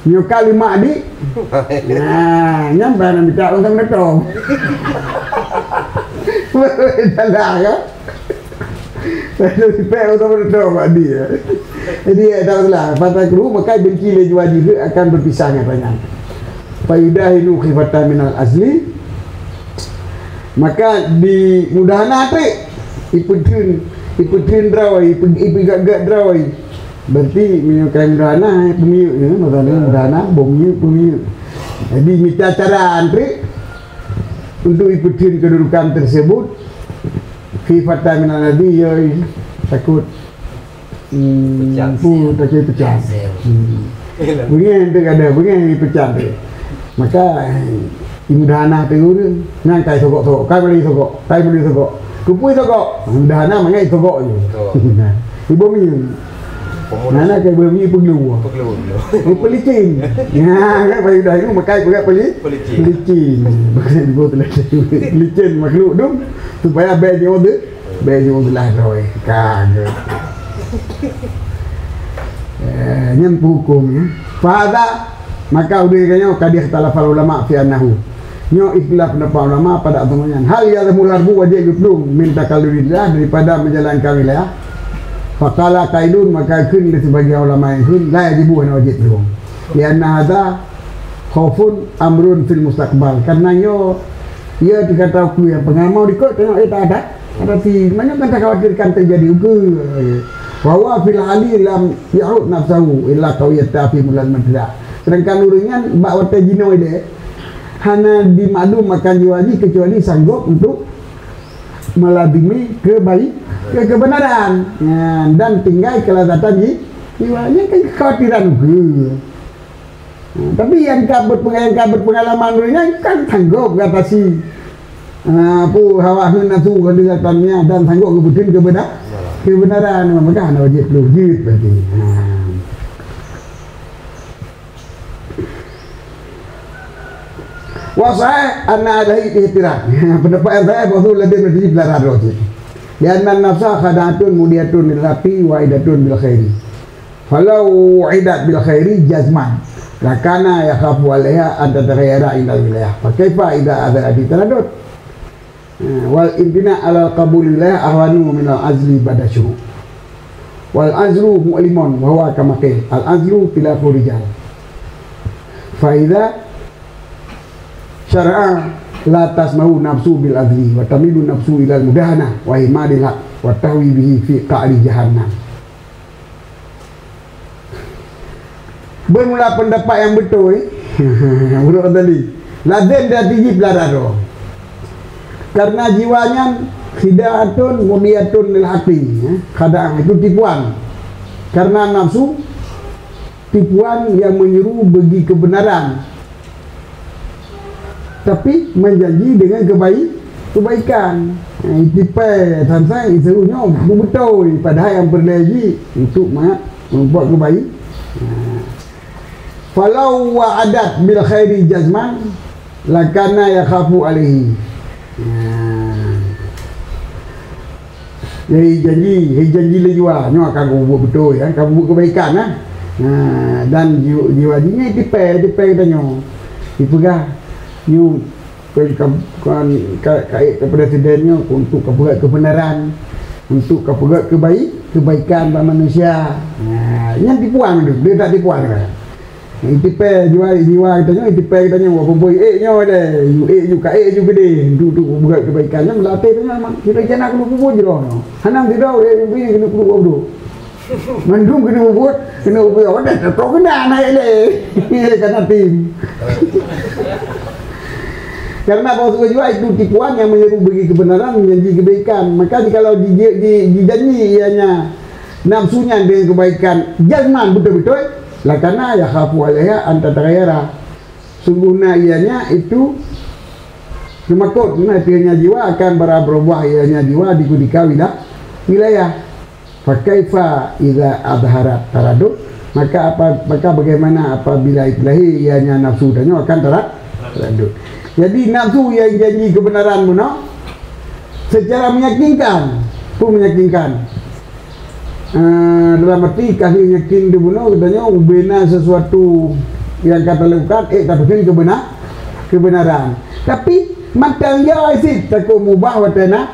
A: nyo kali mak di nyan bana minta untuk netong batalah ya saya dipek untuk netong mak dia. Jadi tak salah pada guru maka benci le jiwa juga akan berpisahnya banyak. Faidahilu khifatan minal azli, maka di mudahan apa iputun drawai ipigagak drawai berarti menyukai mudahana pemiuknya mudahana bomnya pemiuk. Jadi minta cara antri untuk iputun kedudukan tersebut khifatan minal azli takut tak kira pecah. Bunyi yang ada, bunyi yang pecah tu. Maka Imudana turun nang kai sogok kai beli sogok kupui sogok imudana mangai sogok je ibu mi nana kai bumi perlu pelicin kan pai dah itu makai pegat pelicin bukan ibu pelicin makhluk dum supaya baju lah roy kagak nyam hukumnya pada maka udah kayaknya kadir talafal ulama fi annahu nyo ikhtilaf pendapat ulama pada agamanya hal yang mularbu wajib yudum minta kalillah daripada menjalankan wilayah faqala kaidun maka kun sebagai ulama yang kun la yajibu ana wajib dong lianna hadza khaufun amrun fil mustaqbal karena yo ia dikata aku yang pengamau dikot tengok ada si mana kan khawatirkan terjadi uga bahwa fil hali lam ya'ud nafsahu illa qawiyata fi mulal madra sedangkan uringan bak wata jino ide hana dimadu makan jiwaji kecuali sanggup untuk meladimi kebenaran dan tinggal kelazatan jiwanya kan kekhawatiran tapi yang kabut pengalaman uringan kan sanggup mengatasi hawa nafsu kelihatannya dan sanggup kebutuhan kebenaran maka hana wajib lujud berarti wasai anna alaihi ihtiram pendapat saya bahwa lebih dari belajar roti dan nafsa khadatun mudiyatun lil rafi wa idatun bil khairi falau idat bil khairi jazman lakana yakhafu alaiha an tataghayyara ila wilayah fa kaifa idza adara di taradud wal intina ala qabulillah ahwanu min al azli badashu wal azlu mu'limun wa huwa kama qil al azlu fil rijal fa idza syara'a la tasma'u nafsu bil adli wa tamilu nafsu ila al mudahana wa himadil haq wa tahwi bihi fi qa'ri jahannam. Bermula pendapat yang betul menurut tadi lazim dia tinggi pelararo karena jiwanya khidatun mudiyatun lil haqi khada'ah itu tipuan karena nafsu tipuan yang menyeru bagi kebenaran tapi menjanji dengan kebaikan tipe tanpa isunya betul padahal yang berjanji untuk membuat kebaikan falau wa'adat bil khairi jazman lakana yakhafu alaihi jadi janji le jua nyo akan buat betul kan kamu buat kebaikan dan jiwa-jiwanya tipe tanyo dipegah you kan kait kepada presidennya untuk kebuat kebenaran untuk kebuat kebaikan bagi manusia yang tipuan tu dia tak tipuan kan tipe jiwa katanya tipe katanya wa boy nyo de you ka you gede untuk buat kebaikan yang melatih tanya kita jangan aku buat je noh hanang tidak ini kena buat mandum kena buat ada tak kena naik le karena tim karena bahwa juga itu tipuan yang menyeru bagi kebenaran menjanji kebaikan maka kalau dijanji ianya nafsunya dengan kebaikan jazman betul-betul lakana ya khafu alaiha anta taghayyara sungguhnya ianya itu semakut nantinya jiwa akan berubah ianya jiwa di wilayah fakaifa idza adharat taradud maka bagaimana apabila ilahi ianya nafsu dan akan taradud. Jadi nafsu yang janji kebenaran muno secara meyakinkan dalam arti kasih yakin di muno katanya ubena sesuatu yang kata lakukan tapi kebenaran tapi matang ya isi takut mubah watena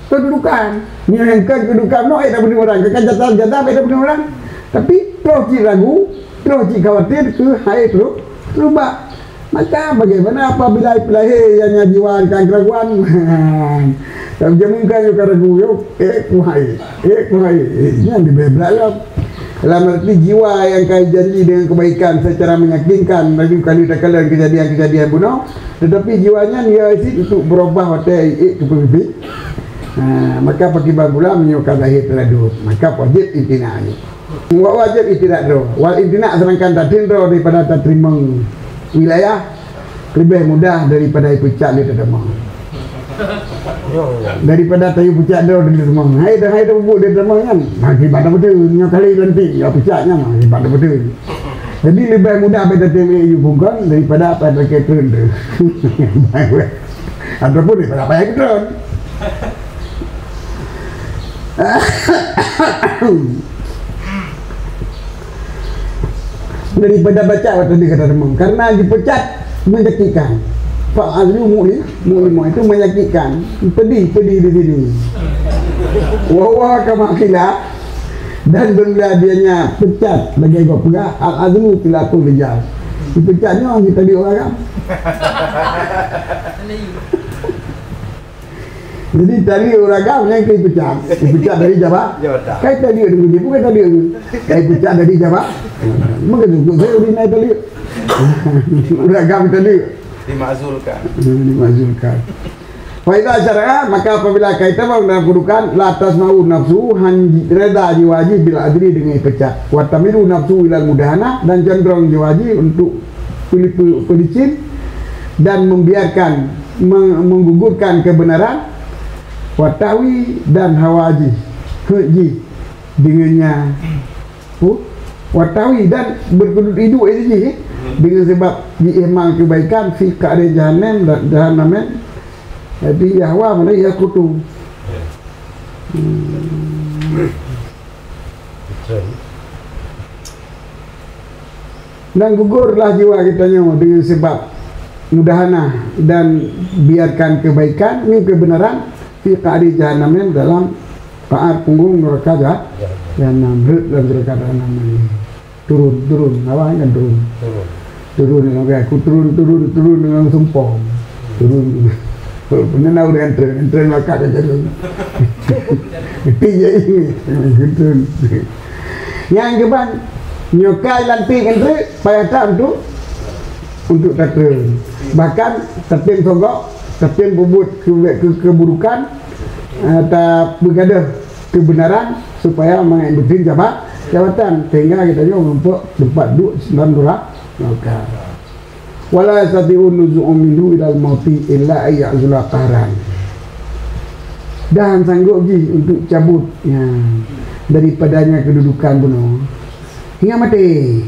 A: kedudukan nyengkan kedudukan no tak benar orang kekajatan tak benar orang tapi terus ragu terus khawatir ke hai terus berubah. Maka bagaimana apabila ilahi yang jiwa kan keraguan tapi jamungkan juga ragu kuhai yang dibebelak dalam arti jiwa yang kaya janji dengan kebaikan secara meyakinkan bagi kali kejadian bunuh tetapi jiwanya dia isi untuk berubah watai kepipi maka bagi bagula menyukai zahir teradut maka wajib intina ini wajib tidak do wal intina sedangkan tak tindro daripada tak terima wilayah lebih mudah daripada pucat dia demam. Daripada tayu pucat dia demam. Hai dah bubuk dia demam kan. Bagi pada betul nya kali lentik ya pucatnya mah pada betul. Jadi lebih mudah pada TV bungkon daripada pada ketron tu. Ataupun daripada pakai ketron. Daripada baca waktu dia kata demam karena dipecat menyakitkan. Pak Azri mu itu menyakitkan, pedih di sini. Wah kemakilah dan bila dianya pecat bagi gua pegah Al Azmi pelaku bejal. Dipecatnya kita di orang kan. Jadi tadi orang kau yang kau dipecat dari Jawa. Kau tadi ada bunyi, bukan tadi ada. Kau pecat dari Jawa. Maka tu saya udah naik tadi. Orang kau tadi dimakzulkan. Faidah syar'ah maka apabila kaitan dalam kedudukan latas mau nafsu reda jiwaji bila adri dengan pecat. Wa tamilu nafsu ilal mudahana dan cenderung jiwaji untuk pelicin dan membiarkan menggugurkan kebenaran. Watawi dan hawaji keji dengannya watawi dan berkedut hidup ini dengan sebab diemang kebaikan fi ka'ri jahannam dan jahannam jadi hawa mana ya kutu dan gugurlah jiwa kita dengan sebab mudahana dan biarkan kebaikan ini kebenaran fi qa'ri jahannam dalam qaar punggung neraka jahannam dalam neraka jahannam turun apa kan turun aku turun dengan sumpah turun pernah nak enter neraka jadi tiga ini turun yang keban nyokai lantik enter payah tak untuk tertun bahkan tertun sogok tapi bubut keburukan atau begadah kebenaran supaya mengambil jabatan sehingga kita juga mempunyai tempat duduk dan neraka. Wala yastati'un nuzu'un minhu ilal mauti illa ayya'zula qahran. Dan sanggup untuk cabut daripadanya kedudukan bunuh hingga mati.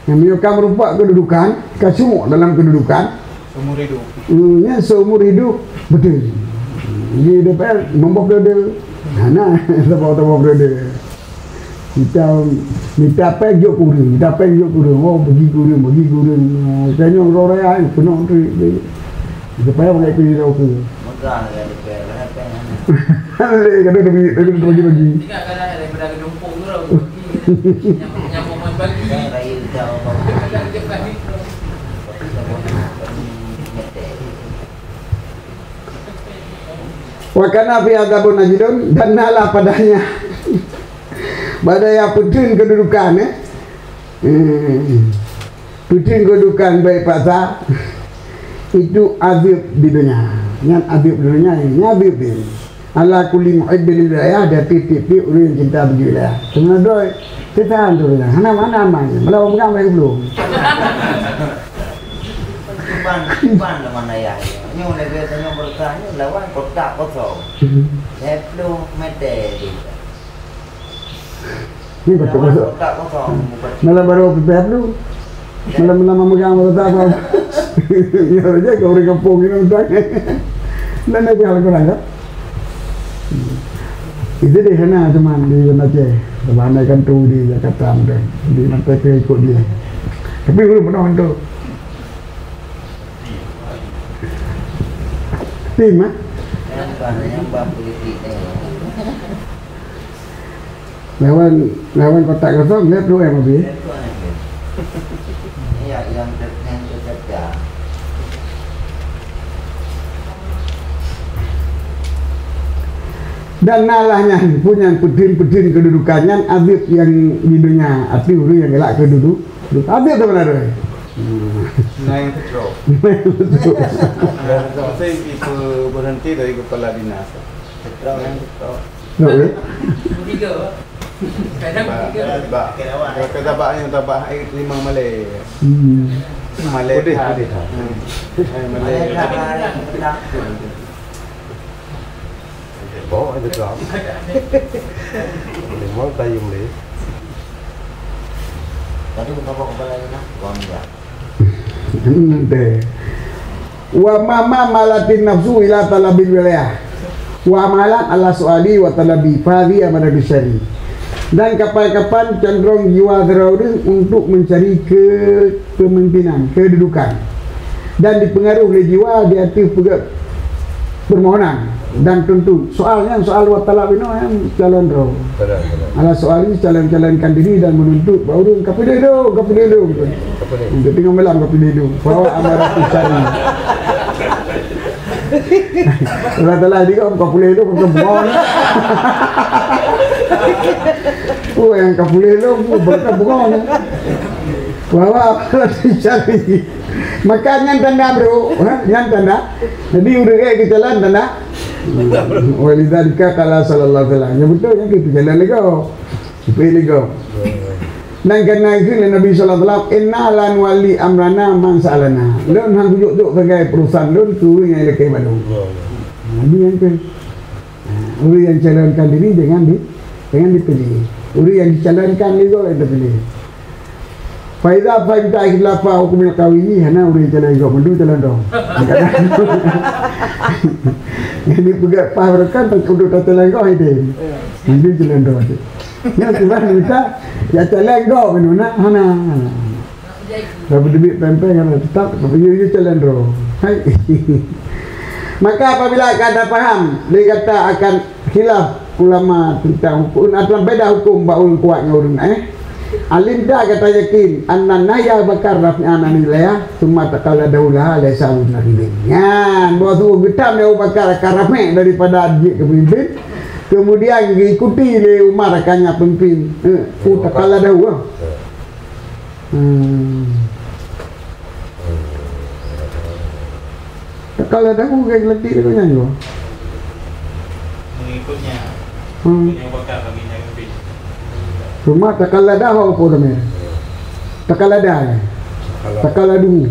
A: Yang menyokong merupakan kedudukan kasumuk dalam kedudukan
B: seumur hidup.
A: Ya seumur hidup betul. Di DPR membawa berada. Nah, sebab berada. Kita apa jok kurang, Oh bagi kurang. Kayaknya orang raya penuh tu. Supaya mereka pergi tahu ke.
C: Megah dengan DPR, kenapa?
A: Ada bagi.
D: Tidak kadang daripada gedumpung tu lah. Yang momen bagi.
C: Raya jauh.
A: Wa kana fi adzabun najidun dan nalah padanya pada yang penting kedudukan penting kedudukan baik pasal itu azab di dunia yang azab di dunia ini azab ini ala kulli muhibbin lillah ada titik-titik orang cinta bagi wilayah sebenarnya kita antur ya mana malah bukan baik belum
C: Kuban mana ya? Nyo lebih tanya bertanya lawan kotak kosong. Sepuluh meter.
A: Ini kotak kosong. Malah baru PPF dulu. Malah memegang kotak apa? Ya aja kau orang kampung ini untuk. Dan nanti hal kurang kan? Itu di sana cuman di Aceh. Sebab kan tu di Jakarta mudah. Di nanti ke ikut dia. Tapi belum pernah untuk. Tim
C: yang politik
A: lawan kotak kosong lihat dulu lebih.
C: Iya yang terjadi.
A: Dan nalahnya punya pedin kedudukannya abid yang di dunia arti uru yang gelak keduduk abid tu mana ada
B: Naik petro. Saya itu berhenti dari kepala dinas.
C: Petro yang petro.
D: Tiga. Kadang tiga.
B: Tabak yang tabak air 5 Malay. Malay
C: Malay
B: Malay.
E: Bỏ được rồi. Đừng món tay dùng đi.
C: Tadi bapak kepala ini uang enggak.
A: Nanti. Wa mama malatin nafsu ila talabil wilayah. Wa malat ala suali wa talabi fadhi amana bisyari. Dan kapan-kapan cenderung jiwa terorang untuk mencari kepemimpinan, kedudukan. Dan dipengaruhi oleh jiwa di hati permohonan. Dan tentu soalnya soal wa talab ini yang jalan roh. Ala soal ini jalan-jalankan diri dan menuntut baru kapilelo gitu. Untuk tinggal malam kapilelo. Bahwa amarat cari. Allah Taala di kau kapilelo kebon. Yang kapilelo berkebon. Bahwa amarat cari. Makanya tanda bro, yang tanda. Jadi udah kayak ke jalan tanda. Walidhalika kala sallallahu alaihi wasallam. Ya betul yang gitu jalan lego. Supaya lego. Dan karena itu Nabi sallallahu alaihi wasallam inna lan wali amrana man salana. Lon hang juk sebagai perusahaan lon tu yang lekai baru. Nabi yang tu. Uri yang calonkan diri jangan dipilih. Uri yang dicalonkan lego yang dipilih. Faiza fa'ita ikhlafa hukumil qawiyyi hana uri jalan go mendu jalan dong. Ini juga paharkan untuk jalan go ide. Mendu jalan dong. Ya tuan kita ya jalan go menuna hana. Dapat duit pempek kan tetap tapi jalan dong. Hai. Maka apabila kada paham, dia kata akan khilaf ulama tentang hukum atau beda hukum baul kuat ngurun alim dah kata yakin anna naya bakar rafi'ana nilaya cuma takala daulah laisa unaribin yan bahawa tu getam dia bakar karame daripada adik kepemimpin kemudian diikuti oleh Umar akannya pemimpin takala daulah takala daulah kayak letih dia nyanyi
B: Mengikutnya yang bakar baginya kepin.
A: Rumah takalada apa namanya? Takalada. Takaladu.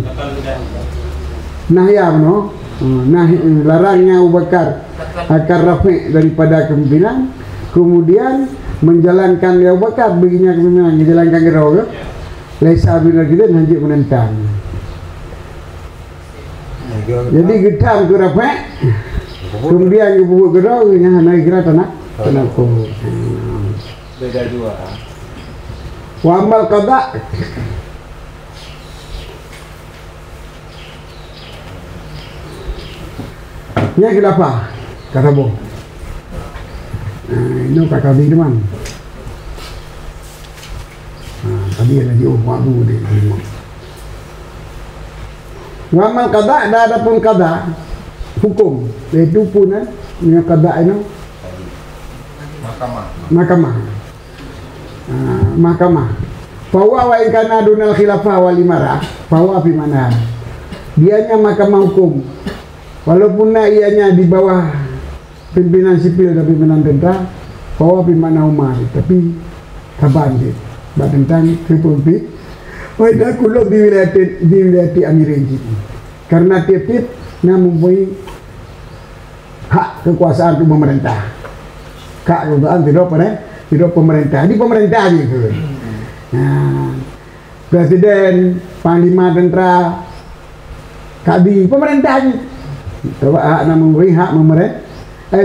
A: Nah ya no. Nah larangnya Abu Bakar akan rafi daripada kepimpinan, kemudian menjalankan Abu Bakar begini kepimpinan, menjalankan gerau. Laisa benar kita nanti menentang. Jadi getam ke rafi, kemudian ibu gerau yang naik gerak tanah ko.
B: Beda dua.
A: Wa amal qada ya kenapa kata bu ini kakak di depan tadi ada di waktu di rumah wa amal qada ada pun qada hukum itu pun ini qada ini mahkamah bahwa wa ikana dunal khilafah wal imarah bahwa fi mana dianya mahkamah hukum walaupun ianya di bawah pimpinan sipil dan pimpinan tentara bahwa fi mana Umar tapi kabandit tentang republik wa ida kullu di wilayah amirin karena tiap-tiap mempunyai hak kekuasaan untuk memerintah hak kekuasaan tidak pemerintah di pemerintah gitu. Nah, presiden, panglima tentara, kadi pemerintah ni. Coba hak memberi hak memerintah.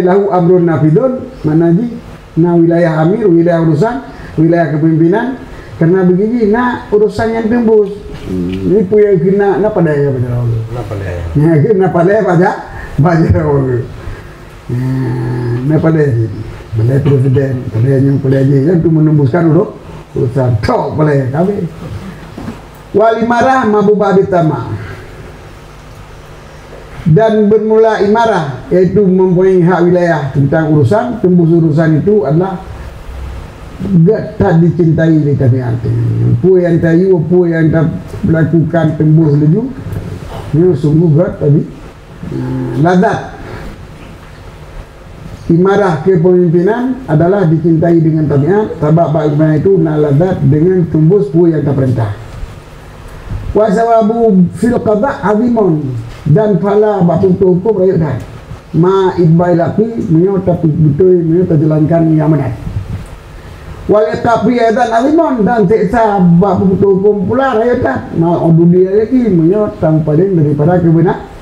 A: Lahu amrun nafidun manaji na wilayah amir, wilayah urusan, wilayah kepimpinan. Karena begini, nak urusan yang tembus. Ini punya kena napa daya pada orang.
E: Napa daya?
A: Ya, napa daya baca orang. Napa daya? Balai presiden, balai yang tu menembuskan urusan tok balai kami. Wali marah mabuba bitama dan bermula imarah yaitu mempunyai hak wilayah tentang urusan tembus urusan itu adalah tak dicintai oleh kami artinya. Apa yang tahu, apa yang tak melakukan tembus leju, ini sungguh berat tadi. Ladat. imarah kepemimpinan adalah dicintai dengan tabiat, sebab bagaimana itu naladat dengan tumbus pu yang terperintah. Wa sawabu fil qada' azimun, dan pala batu hukum rakyat dah. Ma idbai lapi menyo tapi betul menyo terjalankan yang benar. Wal tapi dan azimun, dan siksa batu hukum pula rakyat dah. Ma dunia lagi menyo tanpa daripada kebenaran.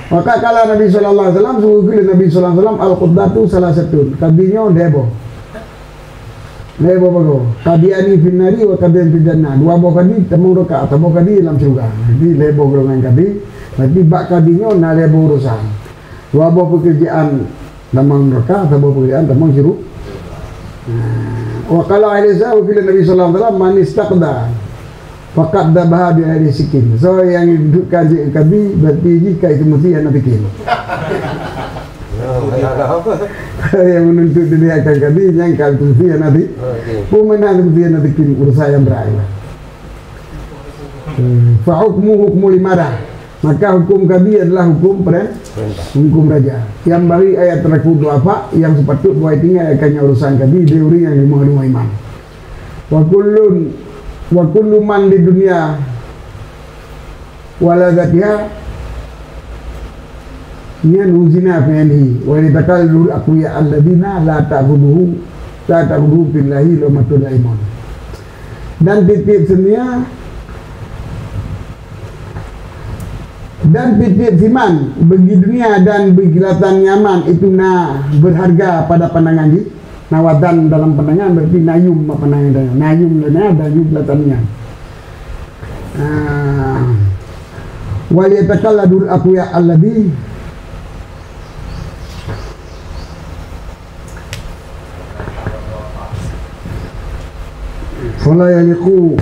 A: Maka kala Nabi sallallahu alaihi wasallam sungguh Nabi sallallahu alaihi wasallam al-quddatu salah satu kadinyo debo bago kadiani finari wa kadian fil jannah, dua bo kadi temu roka atau kadi dalam surga. Jadi lebo golongan kadi berarti bak kadinyo na lebo urusan, dua bo pekerjaan dalam roka atau bo pekerjaan dalam surga. Wa kala alisa wa fil Nabi sallallahu alaihi wasallam man istaqda fakat dah bahagia dari sikin. So yang duduk kaji kadi berarti jika itu mesti anak bikin. Yang menuntut dunia akan kadi yang kalau mesti anak di. Pemenang mesti anak bikin urusan yang berakhir. Fahukmu hukmu limarah. Maka hukum kadi adalah hukum hukum raja. Yang bagi ayat terakhir apa yang sepatut buat tinggal akannya urusan kadi deuri yang lima imam. Wa kullu man di dunia waladatiha nuzina fi'lihi wa litakallul aqwiya alladina la ta'buduhu billahi lamatul iman. Dan titip dunia dan titip siman bagi dunia dan bagi kelihatan nyaman itu berharga pada pandangan di nawadan dalam pandangan berarti nayum pandangan dan nayum lana dan yum latannya. Wal yatakalladul aqwiya alladhi fala yaliqu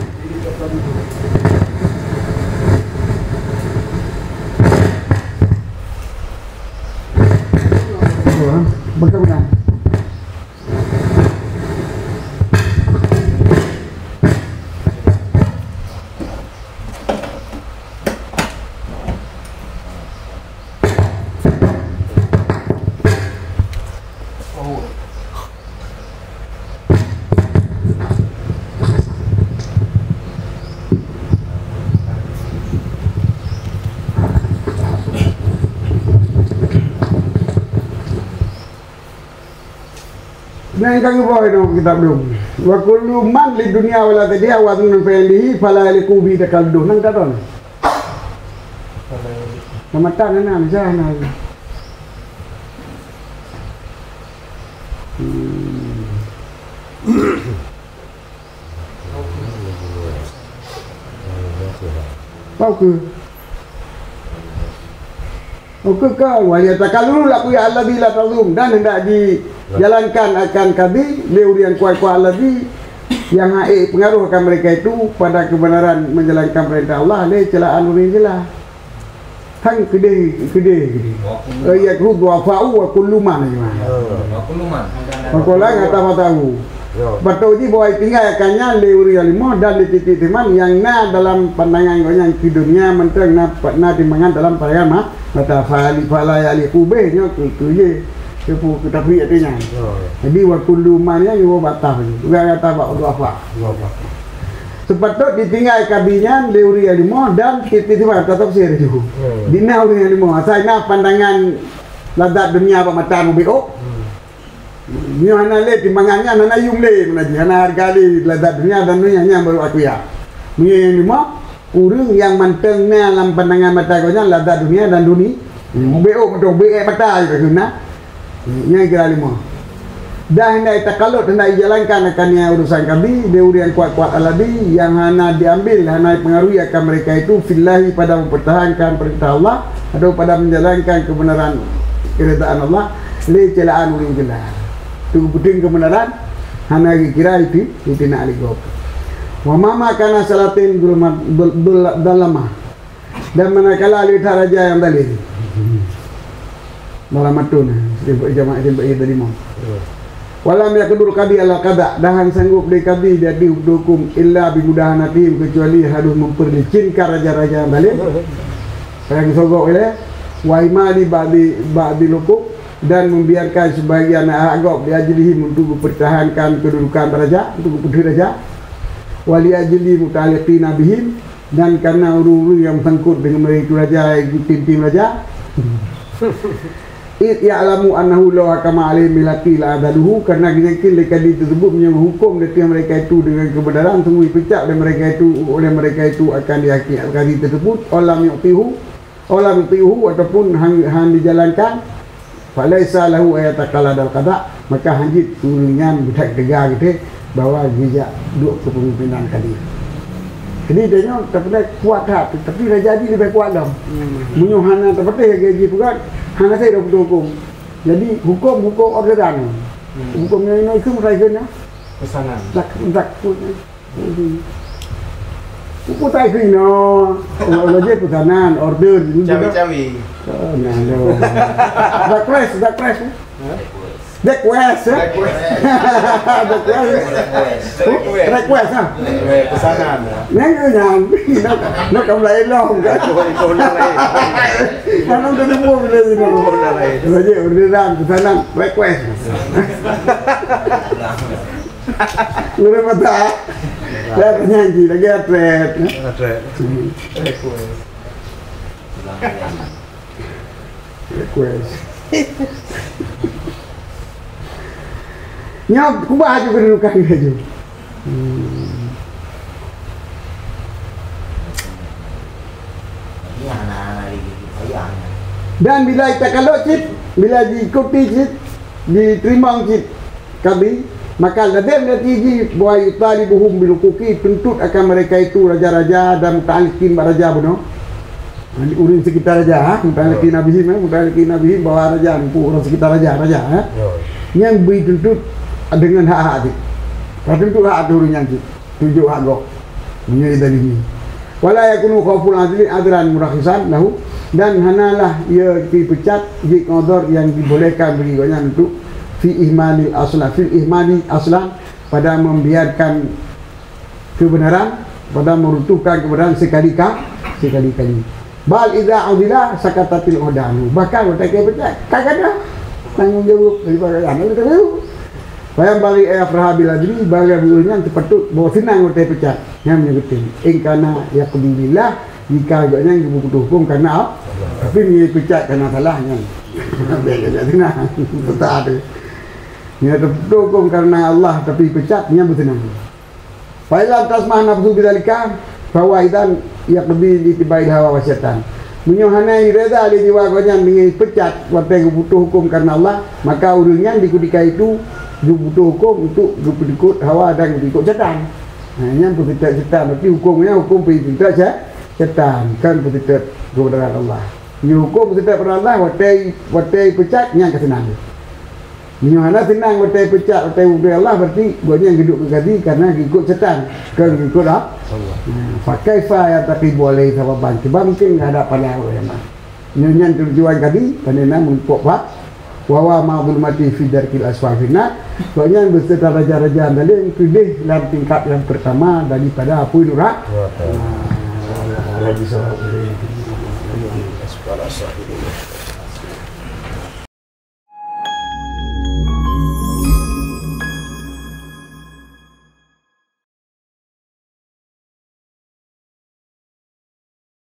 A: bagaimana yang kami bawa itu kitab belum. Wa kullu man li dunya wala tadiha wa min fi'lihi fala yaliqu bi takalluh nang katon. Sama tangan na sana. Oke kau wajah takalul aku ya Allah bila tazum dan hendak dijalankan akan kadi leurian kuat-kuat lagi yang pengaruh akan mereka itu pada kebenaran menjalankan perintah Allah le celaan urin jelah hang gede ya ku dua fa'u wa kullu man Makola ngata tahu. Betul ji bahwa tinggal akannya leuri limo dan titik teman yang dalam pandangan yang di dunia menteng na timbangan dalam pandangan mata fala ya liqube nya itu je kepu tapi artinya. Jadi wa kullu man yang batah juga kata apa. Sepatut ditinggal kabinya leuri limo dan titik teman tetap sih juga. Dina leuri limo asal pandangan ladat dunia apa mata mubio. Ni hana le timbangannya hana yung le menaji hana harga le ladat dunia dan dunia yang baru aku ya. Ni yang lima kurang yang mantengnya dalam pandangan mata kau nya ladat dunia dan dunia. Mubeo betul be mata itu guna. Ni kira lima. Dah hendak takalut hendak dijalankan akannya urusan kami deuri yang kuat-kuat aladi yang hana diambil hana pengaruhi akan mereka itu fillahi pada mempertahankan perintah Allah atau pada menjalankan kebenaran keridaan Allah le celaan ulin jelas. Tunggu puting kebenaran hana kira itu nak ligop. Wa mama kana salatin dalama dan manakala lihat raja yang dalil malamatuna jamaah jemaah dari mau walam yakdur kadi ala qada dahan sanggup di kadi jadi hukum illa bimudahan hati kecuali harus memperlicinkan raja-raja yang dalil yang sogok oleh wa imali ba'di lukup dan membiarkan sebagian agak diajlihim untuk mempertahankan kedudukan raja, untuk putri raja, wali ajli mutaliqina bihim, dan karena uru-uru yang sangkut dengan mereka raja, tim-tim raja. Ya'lamu annahu law hakama alaihim milati la adaluhu, karena yakin mereka tersebut menghukum mereka itu dengan kebenaran, sungguh pecah oleh mereka itu akan dihakimi tersebut olam yu'tihu ataupun hang dijalankan, falaisa lahu ayatakala dal qada, maka hanjit turunnya budak tegar gitu bahwa jejak duk kepemimpinan tadi. Jadi dia tak kuat hati, tapi dah jadi lebih kuat dah. Munyuhana tak betul gaji pula, hana saya dah betul hukum. Jadi hukum orderan. Hukumnya ini itu mereka
B: Pesanan.
A: Tak pun. Hukum tak kena. Lagi pesanan, order juga.
B: Cawi-cawi.
A: Dak press. Request. Request ah.
B: Pesanan.
A: Yang nak kamu lain lah, kan? Kalau dah nemu bila ini, saja orderan pesanan request. Mula mata, dah nyanyi lagi atlet. Request. Nyap, kubah aja kedudukan dia. Dan bila kita kalau cip, bila diikuti cip, diterima cip kami, maka ladem natiji buai talibuhum bilukuki, tuntut akan mereka itu raja-raja dan mutalikin raja beno. Urin sekitar raja, mutalikin nabihim bawa raja, orang sekitar raja. Yang beri tuntut dengan hak-hak itu. Tapi itu hak turun yang tunjuk hak go. Menjadi dari ini. Wala yakunu khawful adran murakhisan lahu, dan hanalah ia dipecat jik qadar yang dibolehkan berinya untuk fi ihmalil aslan pada membiarkan kebenaran, pada meruntuhkan kebenaran sekali-kali. Bal idza udila sakatatil udanu. Bahkan mereka pecat kagak ada tanggung jawab daripada anak itu. Bayang bagi afrah bila diri bagi bilnya terpatut bawa senang mereka pecat yang menyebutin ingkana yaqbilillah, jika agaknya yang dibuku hukum karena tapi dia pecat karena salahnya. Beda senang tak ada. Dia terpatut hukum karena Allah tapi pecatnya bersenang. Failam tasmah nafsu bidzalika fawaidan yaqbil itibai hawa wasyatan. Menyuhana irada ali jiwaganya dengan pecat waktu butuh hukum karena Allah, maka urungnya dikudika itu butuh hukum untuk ikut hawa dan ikut setan. Yang bertitik setan, berarti hukumnya hukum bertitik setan, kan bertitik kebenaran Allah. Ini hukum bertitik kebenaran Allah, waktu pecat yang kesenang. Menyuhana senang waktu pecat, waktu kebenaran Allah, berarti buatnya yang hidup berganti karena ikut setan, kan ikut Allah. Pakai saya tapi boleh sahabat sebab mungkin ada pada orang. Nyanyian tujuan tadi, panena mengikut pak. Wawa ma'bul mati fi darkil asfafina, soalnya beserta raja-raja tadi yang pilih dalam tingkat yang pertama daripada apa nurak. Raja